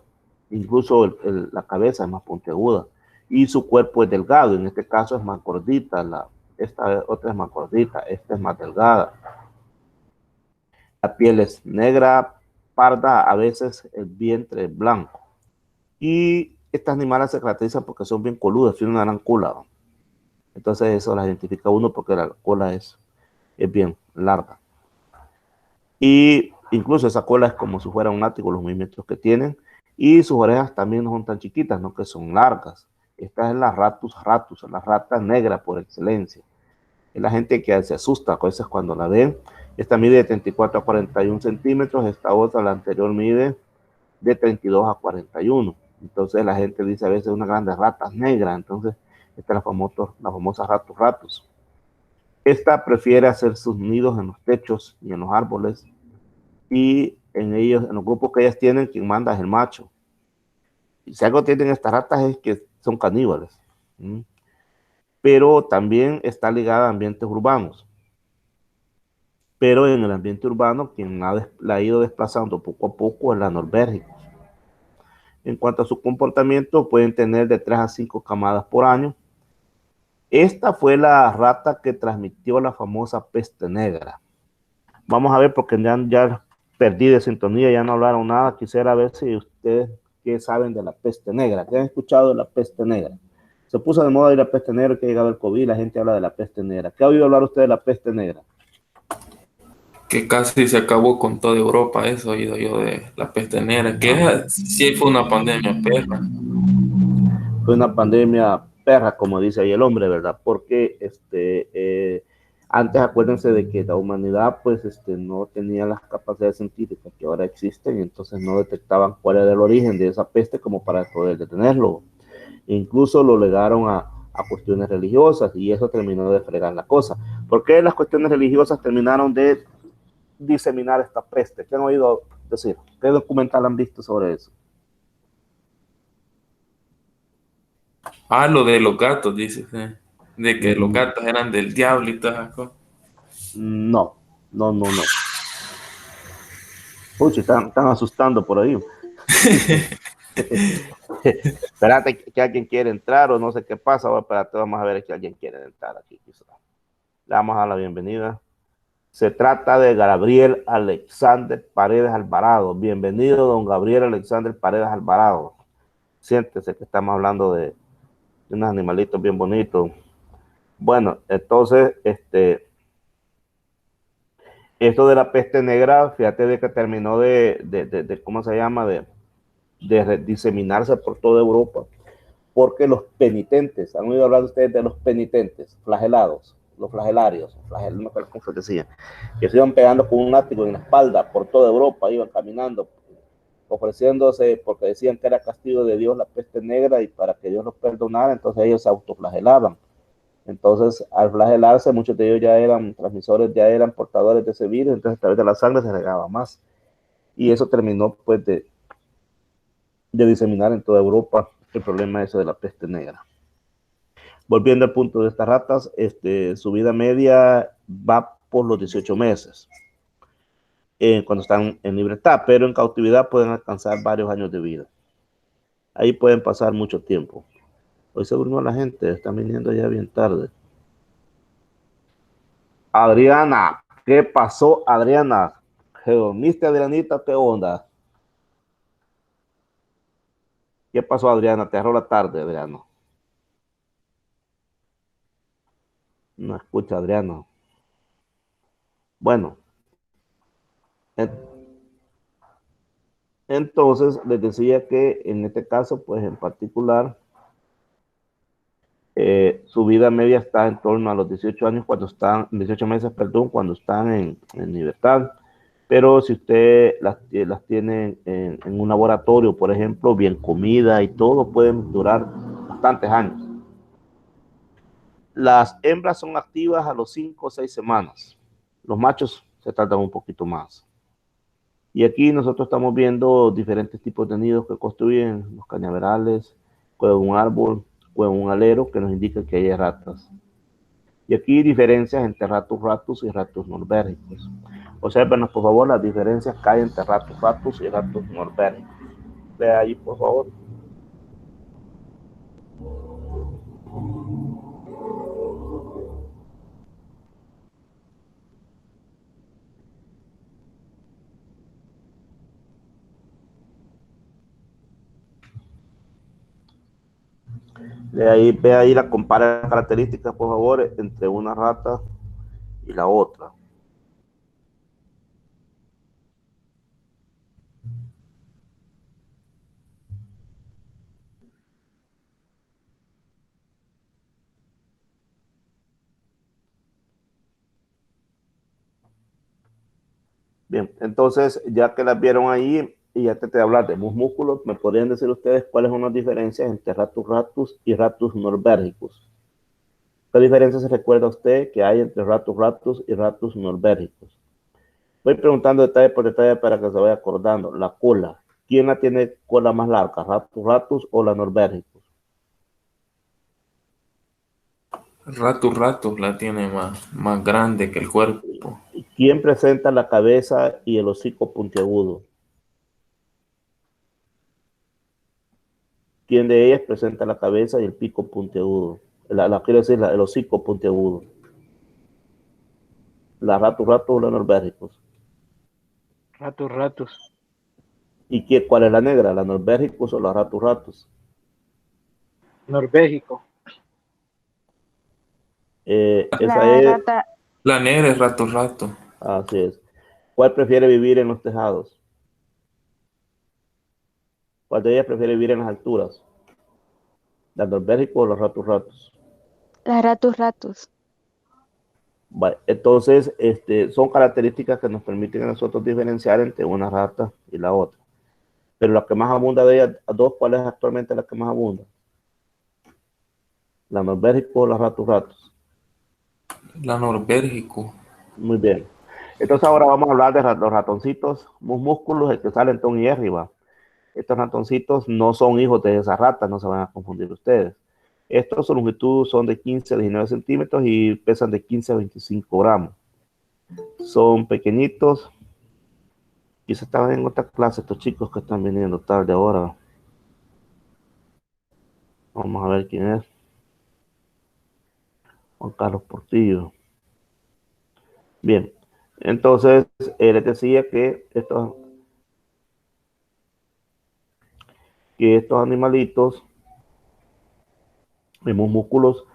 Incluso la cabeza es más puntiaguda y su cuerpo es delgado. En este caso es más gordita. Esta otra es más gordita, esta es más delgada. La piel es negra, parda, a veces el vientre es blanco. Y estas animales se caracterizan porque son bien coludas, tienen una gran cola. Entonces eso las identifica uno porque la cola es bien larga. Y incluso esa cola es como si fuera un látigo, los movimientos que tienen. Y sus orejas también no son tan chiquitas, no, que son largas. Esta es la Ratus ratus, la rata negra por excelencia. Es la gente que se asusta a veces cuando la ven. Esta mide de 34 a 41 centímetros, esta otra, la anterior, mide de 32 a 41. Entonces la gente dice a veces una grande rata negra. Entonces esta es la famosa Ratus ratus. Esta prefiere hacer sus nidos en los techos y en los árboles, y en ellos, en los grupos que ellas tienen, quien manda es el macho. Y si algo tienen estas ratas es que son caníbales. Pero también está ligada a ambientes urbanos. Pero en el ambiente urbano, quien la ha ido desplazando poco a poco es la Norbergicus. En cuanto a su comportamiento, pueden tener de 3 a 5 camadas por año. Esta fue la rata que transmitió la famosa peste negra. Vamos a ver, porque ya perdí de sintonía, ya no hablaron nada. Quisiera ver si ustedes qué saben de la peste negra, qué han escuchado de la peste negra. Se puso de moda ir la peste negra, que ha llegado el COVID, la gente habla de la peste negra. ¿Qué ha oído hablar usted de la peste negra? Que casi se acabó con toda Europa, eso he oído yo de la peste negra, que sí fue una pandemia perra. Fue una pandemia perra, como dice ahí el hombre, ¿verdad? Porque antes acuérdense de que la humanidad pues no tenía las capacidades científicas que ahora existen, y entonces no detectaban cuál era el origen de esa peste como para poder detenerlo. Incluso lo legaron a cuestiones religiosas, y eso terminó de fregar la cosa. ¿Por qué las cuestiones religiosas terminaron de diseminar esta peste? ¿Qué han oído decir? ¿Qué documental han visto sobre eso? Lo de los gatos, dices, de que los gatos eran del diablo y todas esas cosas. No. Uy, están asustando por ahí. Espérate que alguien quiere entrar, o no sé qué pasa. Espérate, vamos a ver si alguien quiere entrar aquí. Quizá. Le vamos a dar la bienvenida. Se trata de Gabriel Alexander Paredes Alvarado. Bienvenido, don Gabriel Alexander Paredes Alvarado. Siéntese, que estamos hablando de unos animalitos bien bonitos. Bueno, entonces, esto de la peste negra, fíjate de que terminó de ¿cómo se llama? De diseminarse por toda Europa, porque los penitentes, ¿han oído hablar ustedes de los penitentes? Flagelados, los flagelarios, no sé cómo se decía, que se iban pegando con un látigo en la espalda por toda Europa, iban caminando, ofreciéndose, porque decían que era castigo de Dios la peste negra, y para que Dios los perdonara, entonces ellos se autoflagelaban. Entonces, al flagelarse, muchos de ellos ya eran transmisores, ya eran portadores de ese virus, entonces a través de la sangre se regaba más. Y eso terminó, pues, de diseminar en toda Europa el problema ese de la peste negra. Volviendo al punto de estas ratas, su vida media va por los 18 meses, cuando están en libertad, pero en cautividad pueden alcanzar varios años de vida. Ahí pueden pasar mucho tiempo. Hoy se durmió la gente, están viniendo ya bien tarde. Adriana, ¿qué pasó, Adriana? ¿Te dormiste, Adrianita? ¿Qué onda? ¿Qué pasó, Adriana? Te agarró la tarde, Adriano. No escucha, Adriano. Bueno, entonces les decía que en este caso, pues en particular, su vida media está en torno a los 18 años, 18 meses, perdón, cuando están en libertad. Pero si usted las tiene en un laboratorio, por ejemplo, bien comida y todo, pueden durar bastantes años. Las hembras son activas a los 5 o 6 semanas. Los machos se tardan un poquito más. Y aquí nosotros estamos viendo diferentes tipos de nidos que construyen los cañaverales, con un árbol, con un alero que nos indica que hay ratas. Y aquí diferencias entre ratus ratus y ratus norbérgicos. Observenos, por favor, las diferencias que hay entre ratus ratus y ratus norbérgicos. Vea ahí, por favor. Ve ahí la compara características, por favor, entre una rata y la otra. Bien, entonces, ya que las vieron ahí y ya te hablar de músculos, ¿me podrían decir ustedes cuáles son las diferencias entre ratus ratus y ratus norbérgicos? ¿Qué diferencia se recuerda usted que hay entre ratus ratus y ratus norbérgicos? Voy preguntando detalle por detalle para que se vaya acordando. La cola. ¿Quién la tiene cola más larga? ¿Ratus ratus o la norbérgicos? Ratus ratus la tiene más grande que el cuerpo. ¿Quién presenta la cabeza y el hocico puntiagudo? ¿Quién de ellas presenta la cabeza y el pico puntiagudo? Quiero decir, el hocico puntiagudo. ¿La ratus ratus o la norbérgicos? Ratus ratus. ¿Y cuál es la negra? ¿La norbérgicos o la ratus ratus? Norbérgico. Esa es. La negra es ratus ratus. Así es. ¿Cuál prefiere vivir en los tejados? ¿Cuál de ellas prefiere vivir en las alturas? ¿La norbérgico o los ratus ratus? La ratus ratus. Vale. Entonces, son características que nos permiten a nosotros diferenciar entre una rata y la otra. Pero la que más abunda de ellas dos, ¿cuál es actualmente la que más abunda? ¿La norbérgico o la ratus ratus? La norbérgico. Muy bien. Entonces ahora vamos a hablar de los ratoncitos músculos, el que sale en Tom y Jerry, va. Estos ratoncitos no son hijos de esas ratas, no se van a confundir ustedes. Estos su longitud son de 15 a 19 centímetros y pesan de 15 a 25 gramos. Son pequeñitos. Quizás estaban en otra clase estos chicos que están viniendo tarde ahora. Vamos a ver quién es. Juan Carlos Portillo. Bien, entonces les decía que estos animalitos, vemos músculos,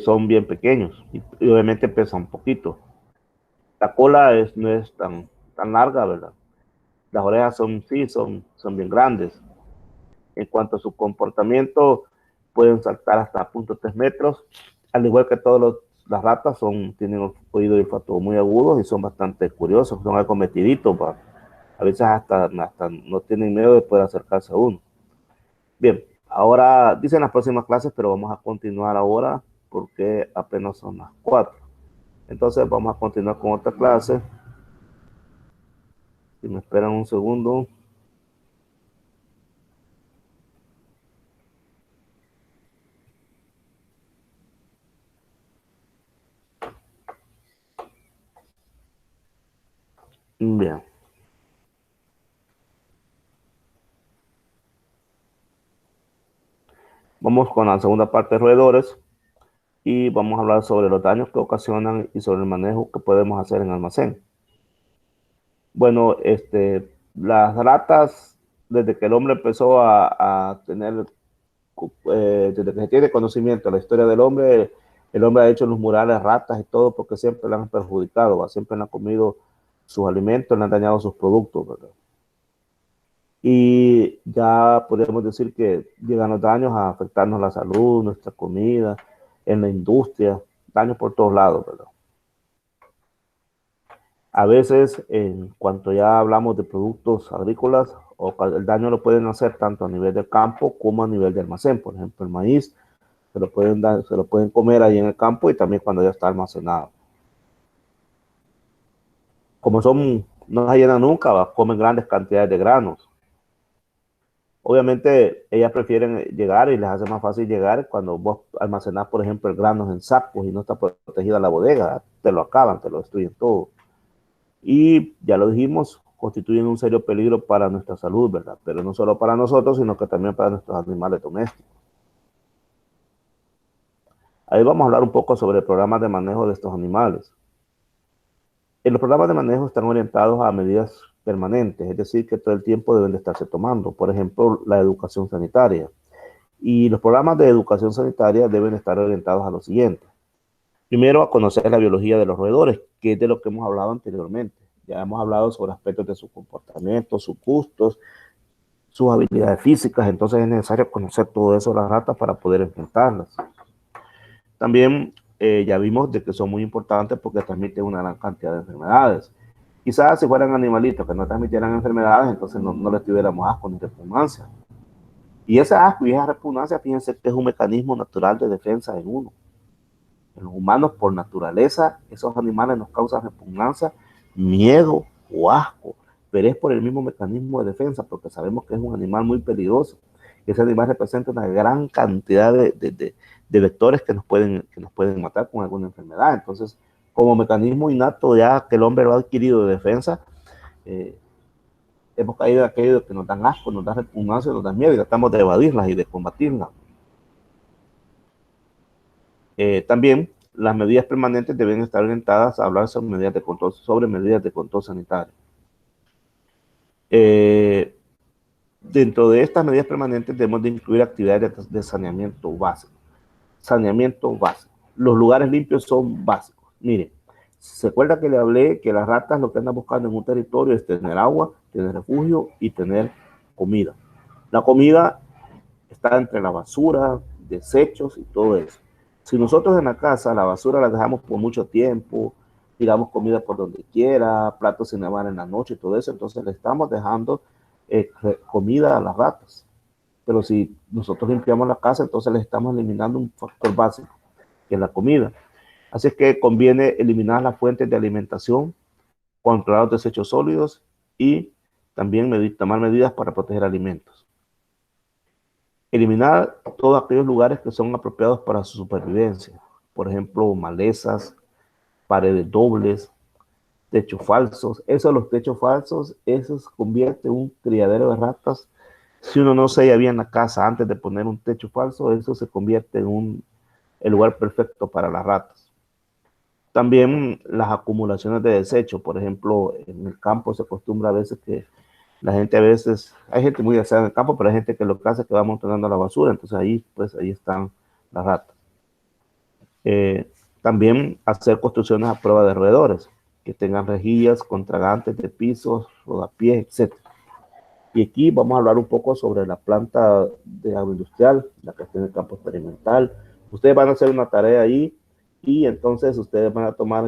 son bien pequeños y obviamente pesan un poquito. La cola no es tan larga, ¿verdad? Las orejas son bien grandes. En cuanto a su comportamiento, pueden saltar hasta 0.3 metros, al igual que todas las ratas tienen oídos y olfato muy agudos y son bastante curiosos, son algo metiditos, a veces hasta no tienen miedo de poder acercarse a uno. Bien, ahora dicen las próximas clases, pero vamos a continuar ahora porque apenas son las 4. Entonces vamos a continuar con otra clase. Si me esperan un segundo. Bien. Vamos con la segunda parte de roedores y vamos a hablar sobre los daños que ocasionan y sobre el manejo que podemos hacer en almacén. Bueno, las ratas, desde que el hombre empezó a tener, desde que se tiene conocimiento de la historia del hombre, el hombre ha hecho en los murales ratas y todo porque siempre le han perjudicado, siempre le han comido sus alimentos, le han dañado sus productos, ¿verdad? Y ya podemos decir que llegan los daños a afectarnos la salud, nuestra comida, en la industria, daños por todos lados, ¿verdad? A veces, en cuanto ya hablamos de productos agrícolas, el daño lo pueden hacer tanto a nivel de campo como a nivel de almacén. Por ejemplo, el maíz se lo pueden comer ahí en el campo y también cuando ya está almacenado. Como no se llenan nunca, comen grandes cantidades de granos. Obviamente, ellas prefieren llegar y les hace más fácil llegar cuando vos almacenás, por ejemplo, el grano en sacos y no está protegida la bodega, te lo acaban, te lo destruyen todo. Y ya lo dijimos, constituyen un serio peligro para nuestra salud, ¿verdad? Pero no solo para nosotros, sino que también para nuestros animales domésticos. Ahí vamos a hablar un poco sobre el programa de manejo de estos animales. Los programas de manejo están orientados a medidas permanentes, es decir, que todo el tiempo deben de estarse tomando. Por ejemplo, la educación sanitaria. Y los programas de educación sanitaria deben estar orientados a lo siguiente. Primero, a conocer la biología de los roedores, que es de lo que hemos hablado anteriormente. Ya hemos hablado sobre aspectos de su comportamiento, sus gustos, sus habilidades físicas, entonces es necesario conocer todo eso de las ratas para poder enfrentarlas. También ya vimos de que son muy importantes porque transmiten una gran cantidad de enfermedades. Quizás si fueran animalitos que no transmitieran enfermedades, entonces no les tuviéramos asco ni repugnancia. Y ese asco y esa repugnancia, fíjense que es un mecanismo natural de defensa en uno. En los humanos, por naturaleza, esos animales nos causan repugnancia, miedo o asco, pero es por el mismo mecanismo de defensa, porque sabemos que es un animal muy peligroso. Ese animal representa una gran cantidad de vectores que nos pueden matar con alguna enfermedad. Entonces, como mecanismo innato ya que el hombre lo ha adquirido de defensa, hemos caído en aquello que nos dan asco, nos da repugnancia, nos da miedo y tratamos de evadirlas y de combatirlas. También las medidas permanentes deben estar orientadas a hablar sobre medidas de control sanitario. Dentro de estas medidas permanentes debemos de incluir actividades de saneamiento básico. Saneamiento básico. Los lugares limpios son básicos. Miren, ¿se acuerda que le hablé que las ratas lo que andan buscando en un territorio es tener agua, tener refugio y tener comida? La comida está entre la basura, desechos y todo eso. Si nosotros en la casa la basura la dejamos por mucho tiempo, tiramos comida por donde quiera, platos sin lavar en la noche y todo eso, entonces le estamos dejando comida a las ratas. Pero si nosotros limpiamos la casa, entonces le estamos eliminando un factor básico, que es la comida. Así es que conviene eliminar las fuentes de alimentación, controlar los desechos sólidos y también tomar medidas para proteger alimentos. Eliminar todos aquellos lugares que son apropiados para su supervivencia. Por ejemplo, malezas, paredes dobles, techos falsos. Los techos falsos, eso se convierte en un criadero de ratas. Si uno no se halla bien la casa antes de poner un techo falso, eso se convierte en el lugar perfecto para las ratas. También las acumulaciones de desechos. Por ejemplo, en el campo se acostumbra a veces que hay gente muy deseada en el campo, pero hay gente que lo que hace es que va amontonando la basura, entonces ahí están las ratas. También hacer construcciones a prueba de roedores, que tengan rejillas, contragantes de pisos, rodapiés, etc. Y aquí vamos a hablar un poco sobre la planta de agroindustrial, la que está en el campo experimental. Ustedes van a hacer una tarea ahí y entonces ustedes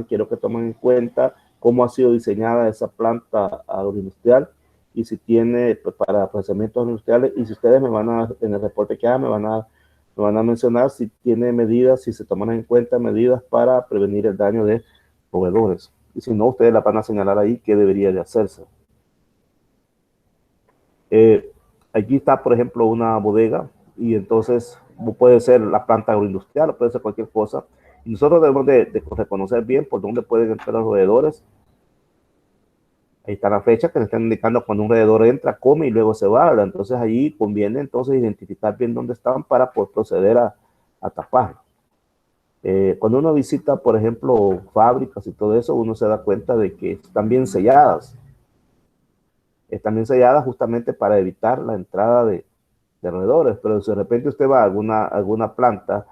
quiero que tomen en cuenta cómo ha sido diseñada esa planta agroindustrial y si tiene para procesamientos industriales, y si ustedes en el reporte que hagan, me van a mencionar si tiene medidas, si se toman en cuenta medidas para prevenir el daño de roedores. Y si no, ustedes la van a señalar ahí qué debería de hacerse. Aquí está, por ejemplo, una bodega, y entonces puede ser la planta agroindustrial, o puede ser cualquier cosa. Y nosotros debemos de reconocer bien por dónde pueden entrar los roedores. Ahí está la fecha que nos están indicando cuando un roedor entra, come y luego se va, ¿verdad? Entonces ahí conviene entonces identificar bien dónde están para poder proceder a taparlo. Cuando uno visita, por ejemplo, fábricas y todo eso, uno se da cuenta de que están bien selladas. Están bien selladas justamente para evitar la entrada de roedores, pero si de repente usted va a alguna planta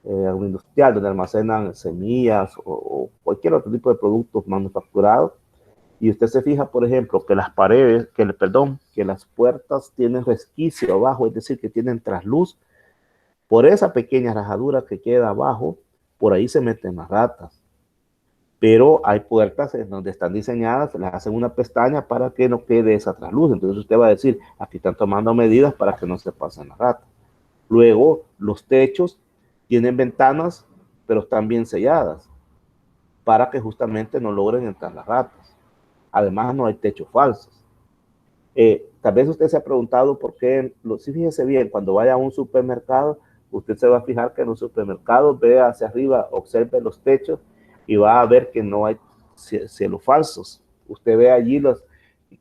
agroindustrial donde almacenan semillas o cualquier otro tipo de productos manufacturados, y usted se fija, por ejemplo, que las paredes, que las puertas tienen resquicio abajo, es decir, que tienen trasluz, Por esa pequeña rajadura que queda abajo, por ahí se meten las ratas. Pero hay puertas en donde están diseñadas, les hacen una pestaña para que no quede esa trasluz. Entonces usted va a decir, aquí están tomando medidas para que no se pasen las ratas. Luego, los techos tienen ventanas, pero están bien selladas para que justamente no logren entrar las ratas. Además, no hay techos falsos. Tal vez usted se ha preguntado por qué, si fíjese bien, cuando vaya a un supermercado, usted se va a fijar que en los supermercados vea hacia arriba, observe los techos y va a ver que no hay cielos falsos. Usted ve allí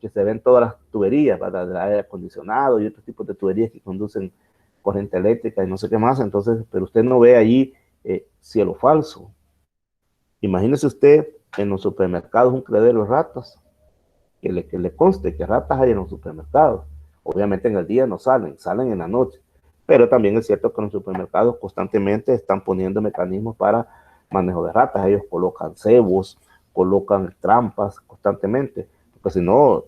que se ven todas las tuberías, ¿verdad? Del aire acondicionado y otros tipos de tuberías que conducen corriente eléctrica y no sé qué más. Entonces, pero usted no ve allí cielo falso. Imagínese usted en los supermercados un criadero de ratas. Que le conste que ratas hay en los supermercados. Obviamente en el día no salen, salen en la noche. Pero también es cierto que en los supermercados constantemente están poniendo mecanismos para manejo de ratas. Ellos colocan cebos, colocan trampas constantemente. Porque si no,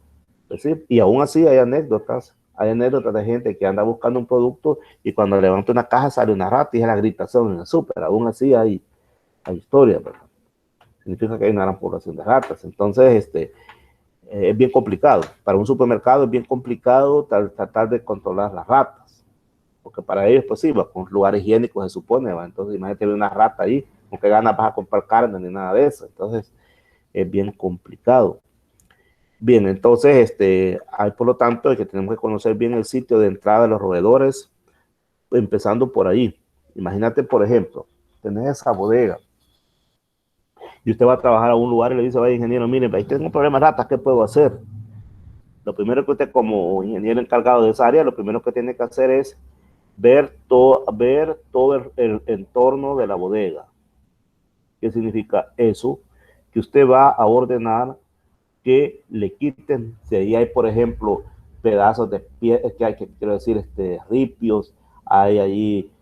pues sí. Y aún así hay anécdotas. Hay anécdotas de gente que anda buscando un producto y cuando levanta una caja sale una rata y es la gritación en el súper. Aún así hay historias, ¿verdad? Significa que hay una gran población de ratas. Entonces, es bien complicado. Para un supermercado es bien complicado tratar de controlar las ratas. Porque para ellos, pues sí, va con lugares higiénicos se supone, ¿va? Entonces imagínate una rata ahí, con qué ganas vas a comprar carne ni nada de eso. Entonces es bien complicado. Bien, entonces hay por lo tanto que tenemos que conocer bien el sitio de entrada de los roedores, empezando por ahí. Imagínate, por ejemplo, tenés esa bodega y usted va a trabajar a un lugar y le dice, vaya ingeniero, mire, ahí tengo un problema de ratas, ¿qué puedo hacer? Lo primero que usted como ingeniero encargado de esa área, lo primero que tiene que hacer es ver todo el entorno de la bodega. ¿Qué significa eso? Que usted va a ordenar que le quiten, si ahí hay, por ejemplo, pedazos de piel, quiero decir, ripios, hay ahí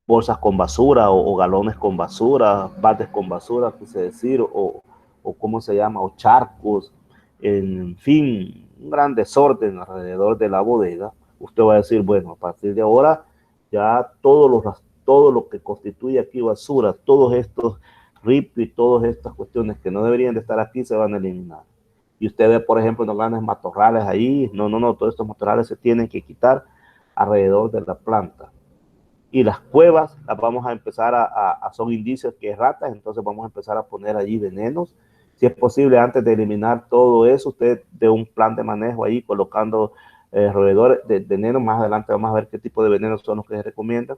bolsas con basura o galones con basura, baldes con basura, quise decir, o cómo se llama, o charcos, en fin, un gran desorden alrededor de la bodega. Usted va a decir, bueno, a partir de ahora ya todo lo que constituye aquí basura, todos estos ripios y todas estas cuestiones que no deberían de estar aquí se van a eliminar. Y usted ve, por ejemplo, unos grandes matorrales ahí, no, todos estos matorrales se tienen que quitar alrededor de la planta. Y las cuevas las vamos a empezar son indicios que es ratas, entonces vamos a empezar a poner allí venenos. Si es posible, antes de eliminar todo eso, usted de un plan de manejo ahí colocando roedores de veneno. Más adelante vamos a ver qué tipo de venenos son los que se recomiendan.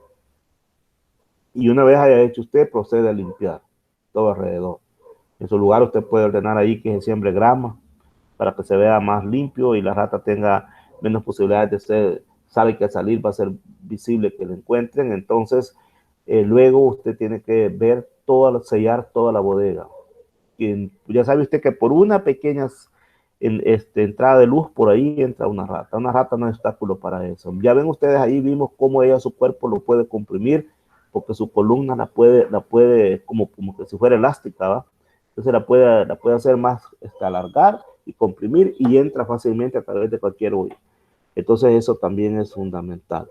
Y una vez haya hecho usted, procede a limpiar todo alrededor. En su lugar usted puede ordenar ahí que se siembre grama para que se vea más limpio y la rata tenga menos posibilidades de ser, sabe que al salir va a ser visible que lo encuentren. Entonces, luego usted tiene que ver sellar toda la bodega. Y ya sabe usted que por una pequeña entrada de luz, por ahí entra una rata. Una rata no es obstáculo para eso. Ya ven ustedes ahí, vimos cómo ella su cuerpo lo puede comprimir, porque su columna la puede como que si fuera elástica, ¿va? Entonces la puede hacer más, alargar y comprimir y entra fácilmente a través de cualquier hoyo. Entonces eso también es fundamental.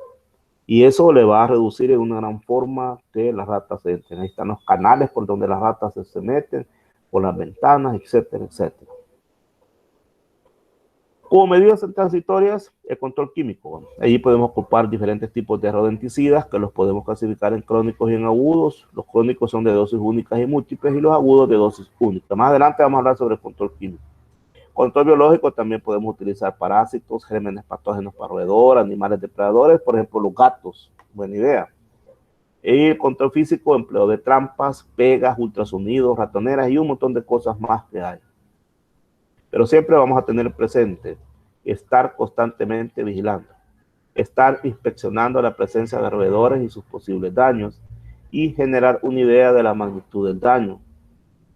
Y eso le va a reducir en una gran forma que las ratas entren. Ahí están los canales por donde las ratas se meten, por las ventanas, etcétera, etcétera. Como medidas transitorias, el control químico. Allí podemos ocupar diferentes tipos de rodenticidas que los podemos clasificar en crónicos y en agudos. Los crónicos son de dosis únicas y múltiples y los agudos de dosis únicas. Más adelante vamos a hablar sobre el control químico. Control biológico también podemos utilizar parásitos, gérmenes patógenos para roedor, animales depredadores, por ejemplo los gatos, buena idea. Y el control físico, empleo de trampas, pegas, ultrasonidos, ratoneras y un montón de cosas más que hay. Pero siempre vamos a tener presente estar constantemente vigilando, estar inspeccionando la presencia de roedores y sus posibles daños y generar una idea de la magnitud del daño,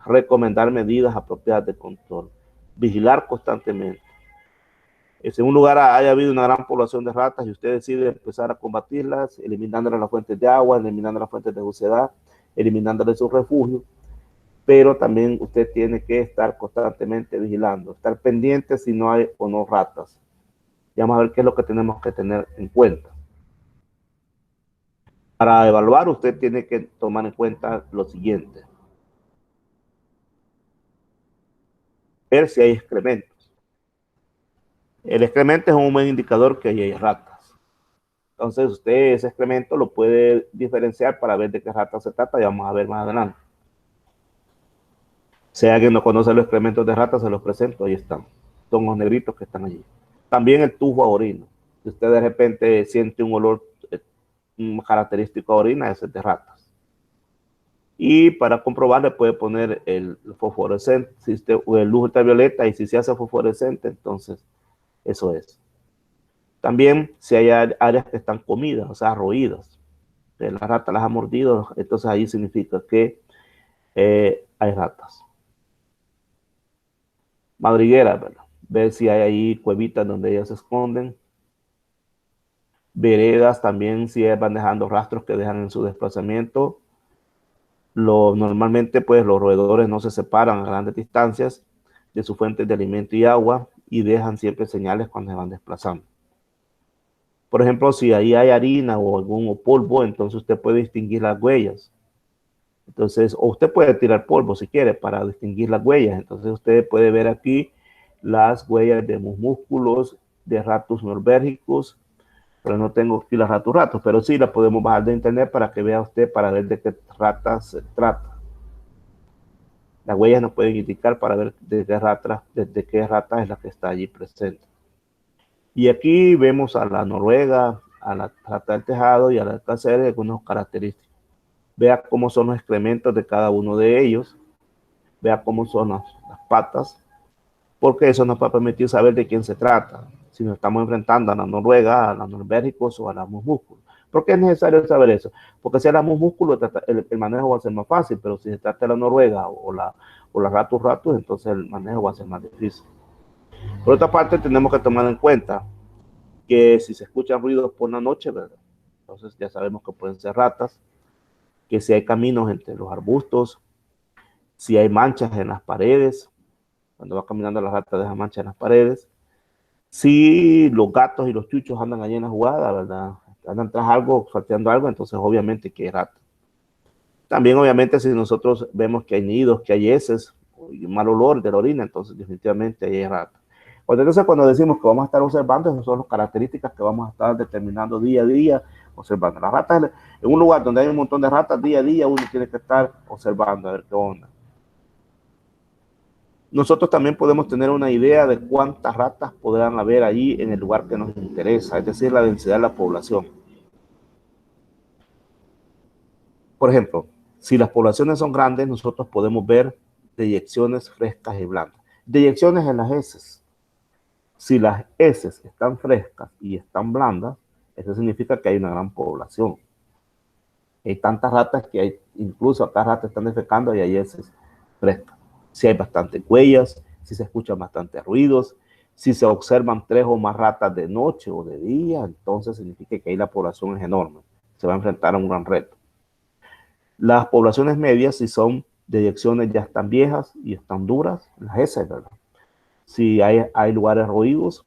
recomendar medidas apropiadas de control, vigilar constantemente. Si en un lugar haya habido una gran población de ratas y usted decide empezar a combatirlas, eliminándoles las fuentes de agua, eliminando las fuentes de suciedad, eliminándoles sus refugios, pero también usted tiene que estar constantemente vigilando, estar pendiente si no hay o no ratas. Y vamos a ver qué es lo que tenemos que tener en cuenta. Para evaluar, usted tiene que tomar en cuenta lo siguiente. Ver si hay excrementos. El excremento es un buen indicador que hay ratas. Entonces, usted ese excremento lo puede diferenciar para ver de qué rata se trata y vamos a ver más adelante. Si alguien no conoce los excrementos de rata, se los presento, ahí están. Son los negritos que están allí. También el tufo a orina. Si usted de repente siente un olor característico a orina, ese es de ratas. Y para comprobar le puede poner el fosforescente, o el luz ultravioleta, y si se hace fosforescente, entonces eso es. También si hay áreas que están comidas, o sea, roídas, la rata las ha mordido, entonces ahí significa que hay ratas. Madrigueras, ¿verdad? Ver si hay ahí cuevitas donde ellas se esconden. Veredas también, si van dejando rastros que dejan en su desplazamiento. Normalmente, pues, los roedores no se separan a grandes distancias de sus fuentes de alimento y agua y dejan siempre señales cuando se van desplazando. Por ejemplo, si ahí hay harina o algún polvo, entonces usted puede distinguir las huellas. Entonces, o usted puede tirar polvo si quiere para distinguir las huellas. Entonces, usted puede ver aquí las huellas de músculos de ratos norbérgicos, pero no tengo aquí las ratos, pero sí la podemos bajar de internet para que vea usted, para ver de qué ratas se trata. Las huellas nos pueden indicar para ver desde qué rata es la que está allí presente. Y aquí vemos a la noruega, a la rata del tejado y a la alcacer algunas características. Vea cómo son los excrementos de cada uno de ellos. Vea cómo son las patas, porque eso nos va a permitir saber de quién se trata. Si nos estamos enfrentando a la noruega, a la norbérgicos o a la musmúsculo. ¿Por qué es necesario saber eso? Porque si a la musmúsculo el manejo va a ser más fácil, pero si se trata de la noruega o la ratus, entonces el manejo va a ser más difícil. Por otra parte, tenemos que tomar en cuenta que si se escuchan ruidos por la noche, ¿verdad? Entonces ya sabemos que pueden ser ratas, que si hay caminos entre los arbustos, si hay manchas en las paredes, cuando va caminando la rata deja manchas en las paredes, si los gatos y los chuchos andan allí en la jugada, ¿verdad? Andan tras algo, salteando algo, entonces obviamente que hay rata. También obviamente si nosotros vemos que hay nidos, que hay heces, y un mal olor de la orina, entonces definitivamente ahí hay rata. Entonces cuando decimos que vamos a estar observando, esas son las características que vamos a estar determinando día a día, observando. Las ratas, en un lugar donde hay un montón de ratas, día a día uno tiene que estar observando a ver qué onda. Nosotros también podemos tener una idea de cuántas ratas podrán haber allí en el lugar que nos interesa, es decir, la densidad de la población. Por ejemplo, si las poblaciones son grandes, nosotros podemos ver deyecciones frescas y blandas. Deyecciones en las heces. Si las heces están frescas y están blandas, eso significa que hay una gran población. Hay tantas ratas que hay, incluso acá ratas están defecando y hay heces frescas. Si hay bastantes huellas, si se escuchan bastantes ruidos, si se observan 3 o más ratas de noche o de día, entonces significa que ahí la población es enorme. Se va a enfrentar a un gran reto. Las poblaciones medias, si son deyecciones ya están viejas y están duras, las heces, ¿verdad? Si hay lugares roídos,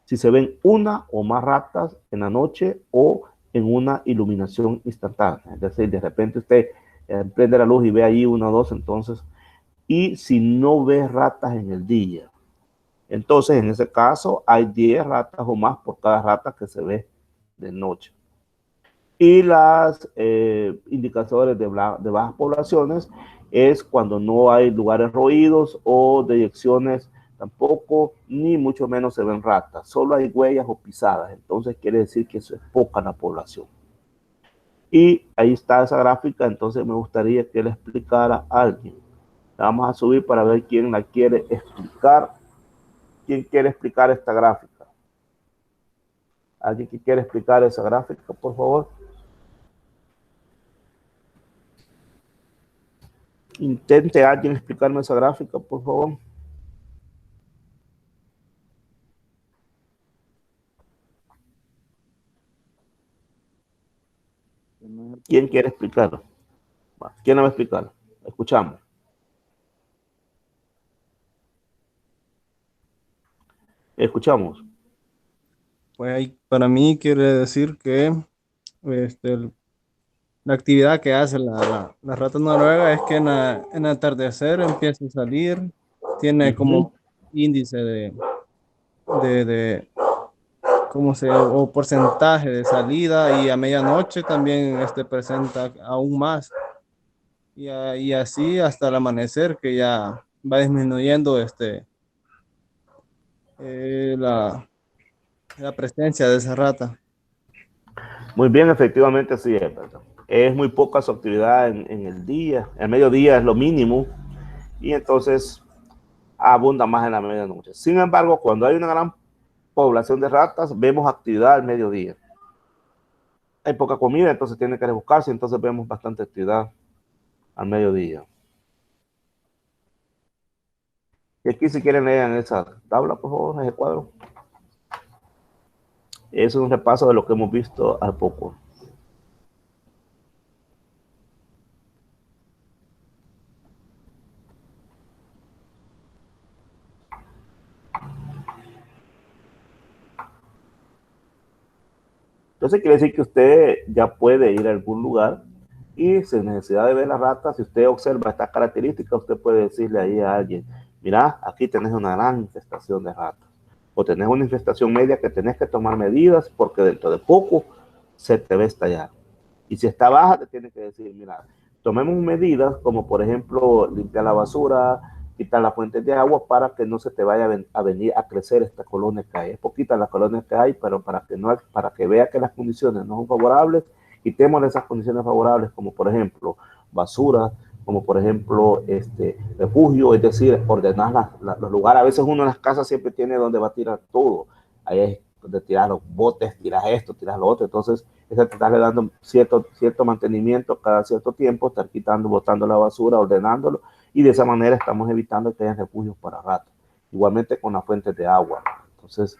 si se ven una o más ratas en la noche o en una iluminación instantánea. Es decir, de repente usted prende la luz y ve ahí 1 o 2, entonces, y si no ve ratas en el día, entonces en ese caso hay 10 ratas o más por cada rata que se ve de noche. Y las indicadores de bajas poblaciones es cuando no hay lugares roídos o deyecciones tampoco, ni mucho menos se ven ratas, solo hay huellas o pisadas, entonces quiere decir que eso es poca la población. Y ahí está esa gráfica, entonces me gustaría que le explicara a alguien. La vamos a subir para ver quién la quiere explicar. ¿Quién quiere explicar esta gráfica? ¿Alguien que quiere explicar esa gráfica, por favor? Intente alguien explicarme esa gráfica, por favor. ¿Quién quiere explicarlo? ¿Quién la va a explicar? Escuchamos. Escuchamos. Pues ahí, para mí quiere decir que este, la actividad que hace la rata noruega es que en atardecer empieza a salir, tiene como índice de ¿cómo o porcentaje de salida, y a medianoche también presenta aún más. Y así hasta el amanecer, que ya va disminuyendo la presencia de esa rata. Muy bien, efectivamente sí es, ¿verdad? Es muy poca su actividad en el día, el mediodía es lo mínimo, y entonces abunda más en la medianoche. Sin embargo, cuando hay una gran población de ratas, vemos actividad al mediodía. Hay poca comida, entonces tiene que rebuscarse, entonces vemos bastante actividad al mediodía. Y aquí, si quieren, lean esa tabla, por favor, ese cuadro. Eso es un repaso de lo que hemos visto al poco. Entonces quiere decir que usted ya puede ir a algún lugar y sin necesidad de ver las ratas, si usted observa estas características, usted puede decirle ahí a alguien, mira, aquí tenés una gran infestación de ratas, o tenés una infestación media que tenés que tomar medidas porque dentro de poco se te va a estallar. Y si está baja, te tiene que decir, mira, tomemos medidas como por ejemplo limpiar la basura, quitar las fuentes de agua para que no se te vaya a venir a crecer esta colonia que hay. Es poquita la colonia que hay, pero para que vea que las condiciones no son favorables, quitemos esas condiciones favorables, como por ejemplo basura, como por ejemplo refugio, es decir, ordenar los lugares. A veces uno en las casas siempre tiene donde va a tirar todo. Ahí es donde tirar los botes, tiras esto, tiras lo otro. Entonces, es estarle dando cierto mantenimiento cada cierto tiempo, estar quitando, botando la basura, ordenándolo, y de esa manera estamos evitando que haya refugios para ratas. Igualmente con las fuentes de agua. Entonces,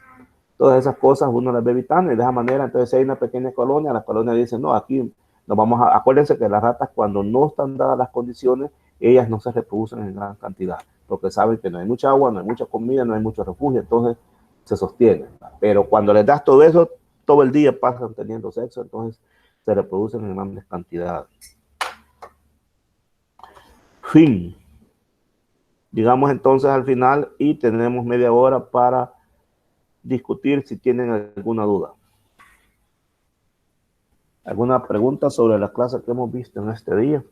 todas esas cosas uno las va evitando, y de esa manera, entonces, si hay una pequeña colonia, la colonia dice, no, aquí nos vamos a... Acuérdense que las ratas, cuando no están dadas las condiciones, ellas no se reproducen en gran cantidad, porque saben que no hay mucha agua, no hay mucha comida, no hay mucho refugio, entonces se sostienen. Pero cuando les das todo eso, todo el día pasan teniendo sexo, entonces se reproducen en grandes cantidades. Fin. Llegamos entonces al final y tenemos media hora para discutir si tienen alguna duda. ¿Alguna pregunta sobre la clase que hemos visto en este día?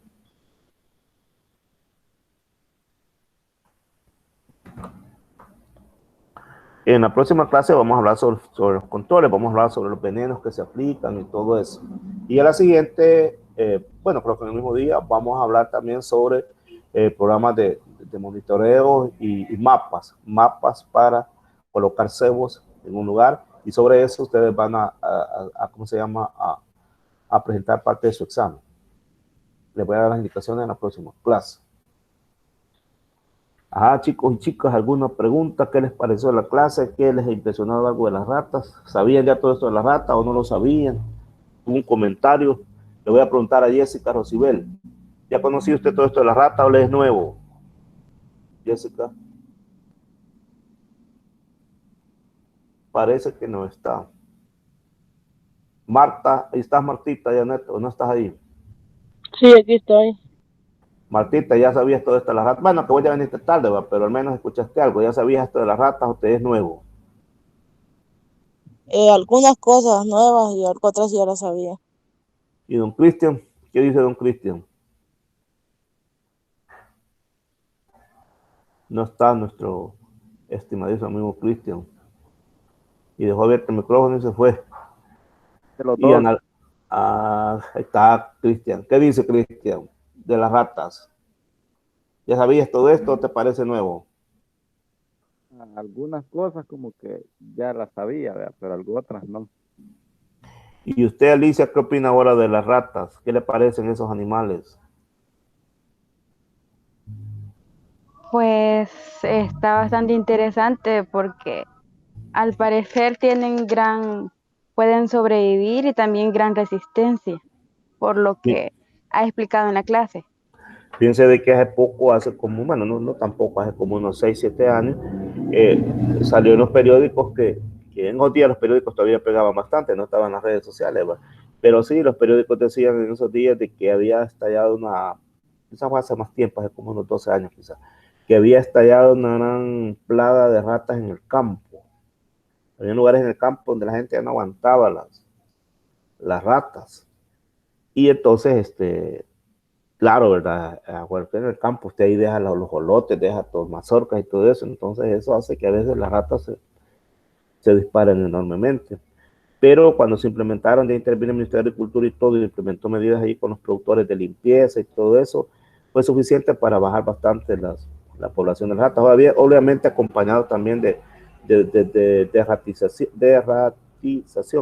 En la próxima clase vamos a hablar sobre los controles, vamos a hablar sobre los venenos que se aplican y todo eso. Y a la siguiente, bueno, creo que en el mismo día vamos a hablar también sobre programas de monitoreo y mapas para colocar cebos en un lugar, y sobre eso ustedes van ¿cómo se llama? A presentar parte de su examen. Les voy a dar las indicaciones en la próxima clase. Ajá, chicos y chicas, ¿alguna pregunta? ¿Qué les pareció la clase? ¿Qué les ha impresionado algo de las ratas? ¿Sabían ya todo esto de las ratas o no lo sabían? ¿Un comentario? Le voy a preguntar a Jessica Rosibel. ¿Ya conoció usted todo esto de las ratas o le es nuevo? Jessica. Parece que no está. Marta, ¿ahí estás, Martita, Janet, o no estás ahí? Sí, aquí estoy. Martita, ¿ya sabías todo esto de las ratas? Bueno, que voy a venir tarde, ¿va? Pero al menos escuchaste algo. ¿Ya sabías esto de las ratas o te es nuevo? Algunas cosas nuevas y otras ya las sabía. ¿Y don Cristian? ¿Qué dice don Cristian? No está nuestro estimadísimo amigo Cristian. Y dejó abierto el micrófono y se fue. Y ahí está Cristian. ¿Qué dice Cristian de las ratas? ¿Ya sabías todo esto o te parece nuevo? Algunas cosas como que ya las sabía, ¿verdad? Pero algunas otras no. ¿Y usted, Alicia, qué opina ahora de las ratas? ¿Qué le parecen esos animales? Pues está bastante interesante porque al parecer pueden sobrevivir y también gran resistencia, por lo Sí. que ha explicado en la clase. Fíjense de que hace como, bueno, no tampoco, hace como unos 6, 7 años, salió en los periódicos que en los días los periódicos todavía pegaban bastante, no estaban en las redes sociales, ¿va? Pero sí, los periódicos decían en esos días de que había estallado quizás hace más tiempo, hace como unos 12 años quizás, que había estallado una gran plaga de ratas en el campo. Había lugares en el campo donde la gente ya no aguantaba las ratas. Y entonces, claro, ¿verdad? En el campo usted ahí deja los jolotes, deja todas mazorcas y todo eso. Entonces eso hace que a veces las ratas se disparen enormemente. Pero cuando se implementaron, ya intervino el Ministerio de Agricultura y todo, y implementó medidas ahí con los productores de limpieza y todo eso, fue suficiente para bajar bastante la población de ratas. Obviamente acompañado también de ratización,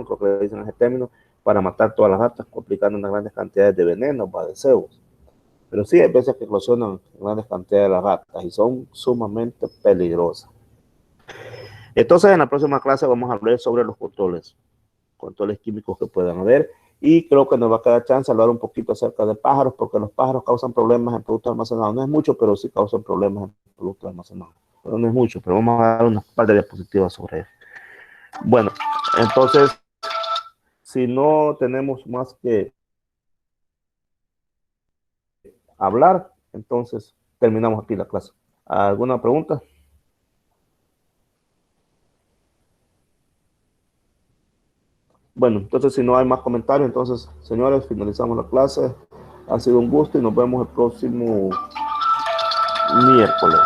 creo que le dicen ese término, para matar todas las ratas, aplicando unas grandes cantidades de veneno, badeseus. Pero sí, hay veces que eclosionan grandes cantidades de las ratas y son sumamente peligrosas. Entonces, en la próxima clase vamos a hablar sobre los controles químicos que puedan haber, y creo que nos va a quedar chance de hablar un poquito acerca de pájaros, porque los pájaros causan problemas en productos almacenados. No es mucho, pero sí causan problemas en productos almacenados. Pero no es mucho, pero vamos a dar unas par de diapositivas sobre eso. Bueno, entonces, si no tenemos más que hablar, entonces terminamos aquí la clase. ¿Alguna pregunta? Bueno, entonces si no hay más comentarios, entonces, señores, finalizamos la clase. Ha sido un gusto y nos vemos el próximo miércoles.